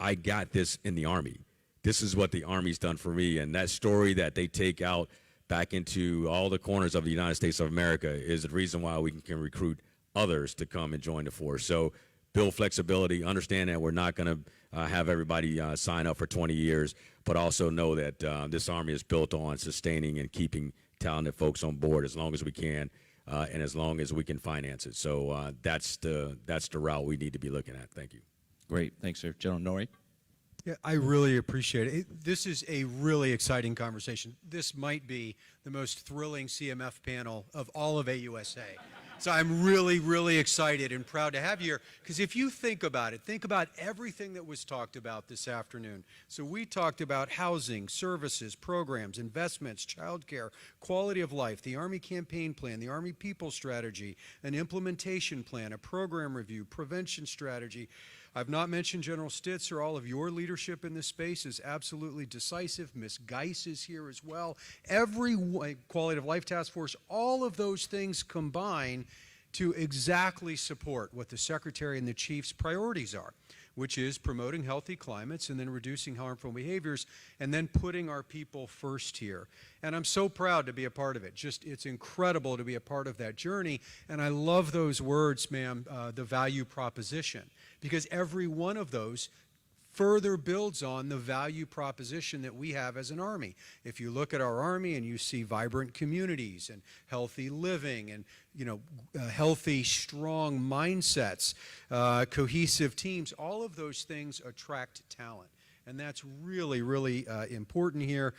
[SPEAKER 4] I got this in the Army. This is what the Army's done for me, and that story that they take out back into all the corners of the United States of America is the reason why we can recruit others to come and join the force. So build flexibility, understand that we're not going to have everybody sign up for 20 years, but also know that this Army is built on sustaining and keeping talented folks on board as long as we can and as long as we can finance it. So that's the route we need to be looking at. Thank you.
[SPEAKER 2] Great. Thanks, sir. General Norrie?
[SPEAKER 5] Yeah, I really appreciate it. This is a really exciting conversation. This might be the most thrilling CMF panel of all of AUSA. So I'm really, really excited and proud to have you here, because if you think about it, think about everything that was talked about this afternoon. So we talked about housing, services, programs, investments, childcare, quality of life, the Army campaign plan, the Army people strategy, an implementation plan, a program review, prevention strategy. I've not mentioned General Stitzer. All of your leadership in this space is absolutely decisive. Ms. Geis is here as well. Every Quality of Life Task Force, all of those things combine to exactly support what the Secretary and the Chief's priorities are, which is promoting healthy climates and then reducing harmful behaviors and then putting our people first here. And I'm so proud to be a part of it. It's incredible to be a part of that journey. And I love those words, ma'am, the value proposition, because every one of those further builds on the value proposition that we have as an Army. If you look at our Army and you see vibrant communities and healthy living and healthy, strong mindsets, cohesive teams, all of those things attract talent. And that's really, really important here.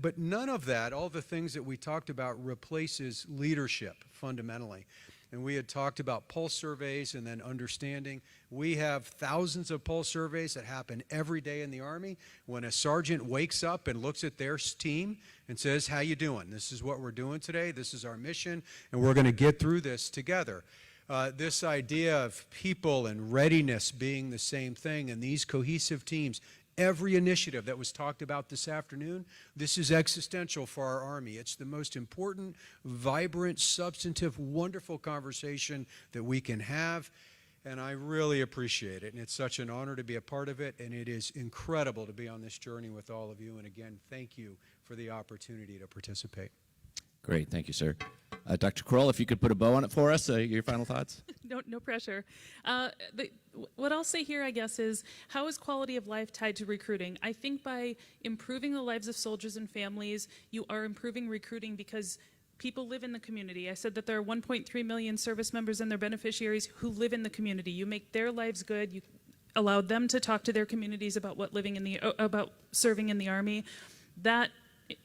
[SPEAKER 5] But none of that, all the things that we talked about, replaces leadership fundamentally. And we had talked about pulse surveys and then understanding. We have thousands of pulse surveys that happen every day in the Army. When a sergeant wakes up and looks at their team and says, how you doing? This is what we're doing today. This is our mission, and we're going to get through this together. This idea of people and readiness being the same thing and these cohesive teams. Every initiative that was talked about this afternoon, this is existential for our Army. It's the most important, vibrant, substantive, wonderful conversation that we can have, and I really appreciate it. And it's such an honor to be a part of it, and it is incredible to be on this journey with all of you. And again, thank you for the opportunity to participate.
[SPEAKER 2] Great, thank you, sir. Dr. Kroll, if you could put a bow on it for us, your final thoughts?
[SPEAKER 6] No pressure. What I'll say here, I guess, is how is quality of life tied to recruiting? I think by improving the lives of soldiers and families, you are improving recruiting because people live in the community. I said that there are 1.3 million service members and their beneficiaries who live in the community. You make their lives good. You allow them to talk to their communities about about serving in the Army. That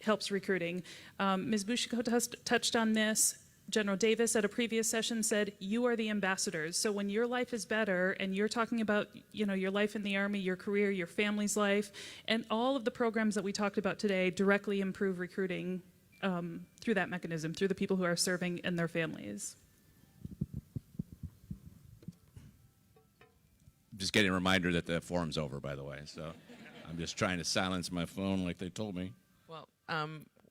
[SPEAKER 6] helps recruiting. Ms. Bushiko touched on this. General Davis at a previous session said, you are the ambassadors. So when your life is better and you're talking about, your life in the Army, your career, your family's life, and all of the programs that we talked about today directly improve recruiting through that mechanism, through the people who are serving and their families.
[SPEAKER 2] Just getting a reminder that the forum's over, by the way. So I'm just trying to silence my phone like they told me.
[SPEAKER 1] Well,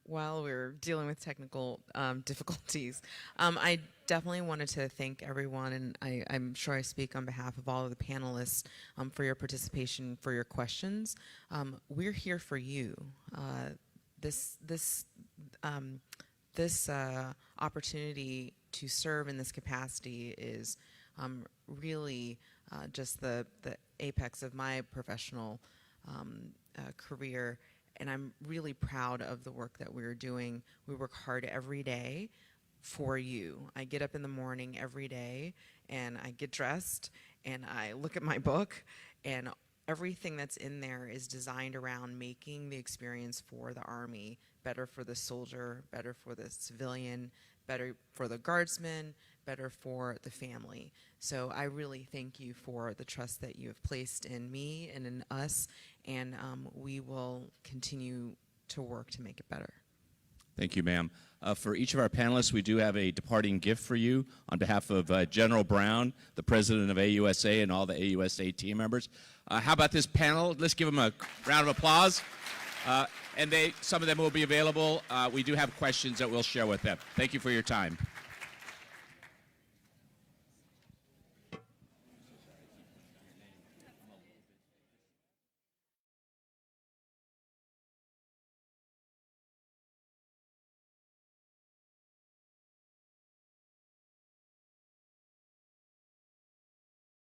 [SPEAKER 1] while we're dealing with technical difficulties, I definitely wanted to thank everyone, and I'm sure I speak on behalf of all of the panelists for your participation, for your questions. We're here for you. This opportunity to serve in this capacity is really just the apex of my professional career. And I'm really proud of the work that we're doing. We work hard every day for you. I get up in the morning every day, and I get dressed, and I look at my book, and everything that's in there is designed around making the experience for the Army better for the soldier, better for the civilian, better for the guardsman, better for the family. So I really thank you for the trust that you have placed in me and in us, and we will continue to work to make it better.
[SPEAKER 2] Thank you, ma'am. For each of our panelists, we do have a departing gift for you on behalf of General Brown, the president of AUSA, and all the AUSA team members. How about this panel? Let's give them a round of applause. And some of them will be available. We do have questions that we'll share with them. Thank you for your time.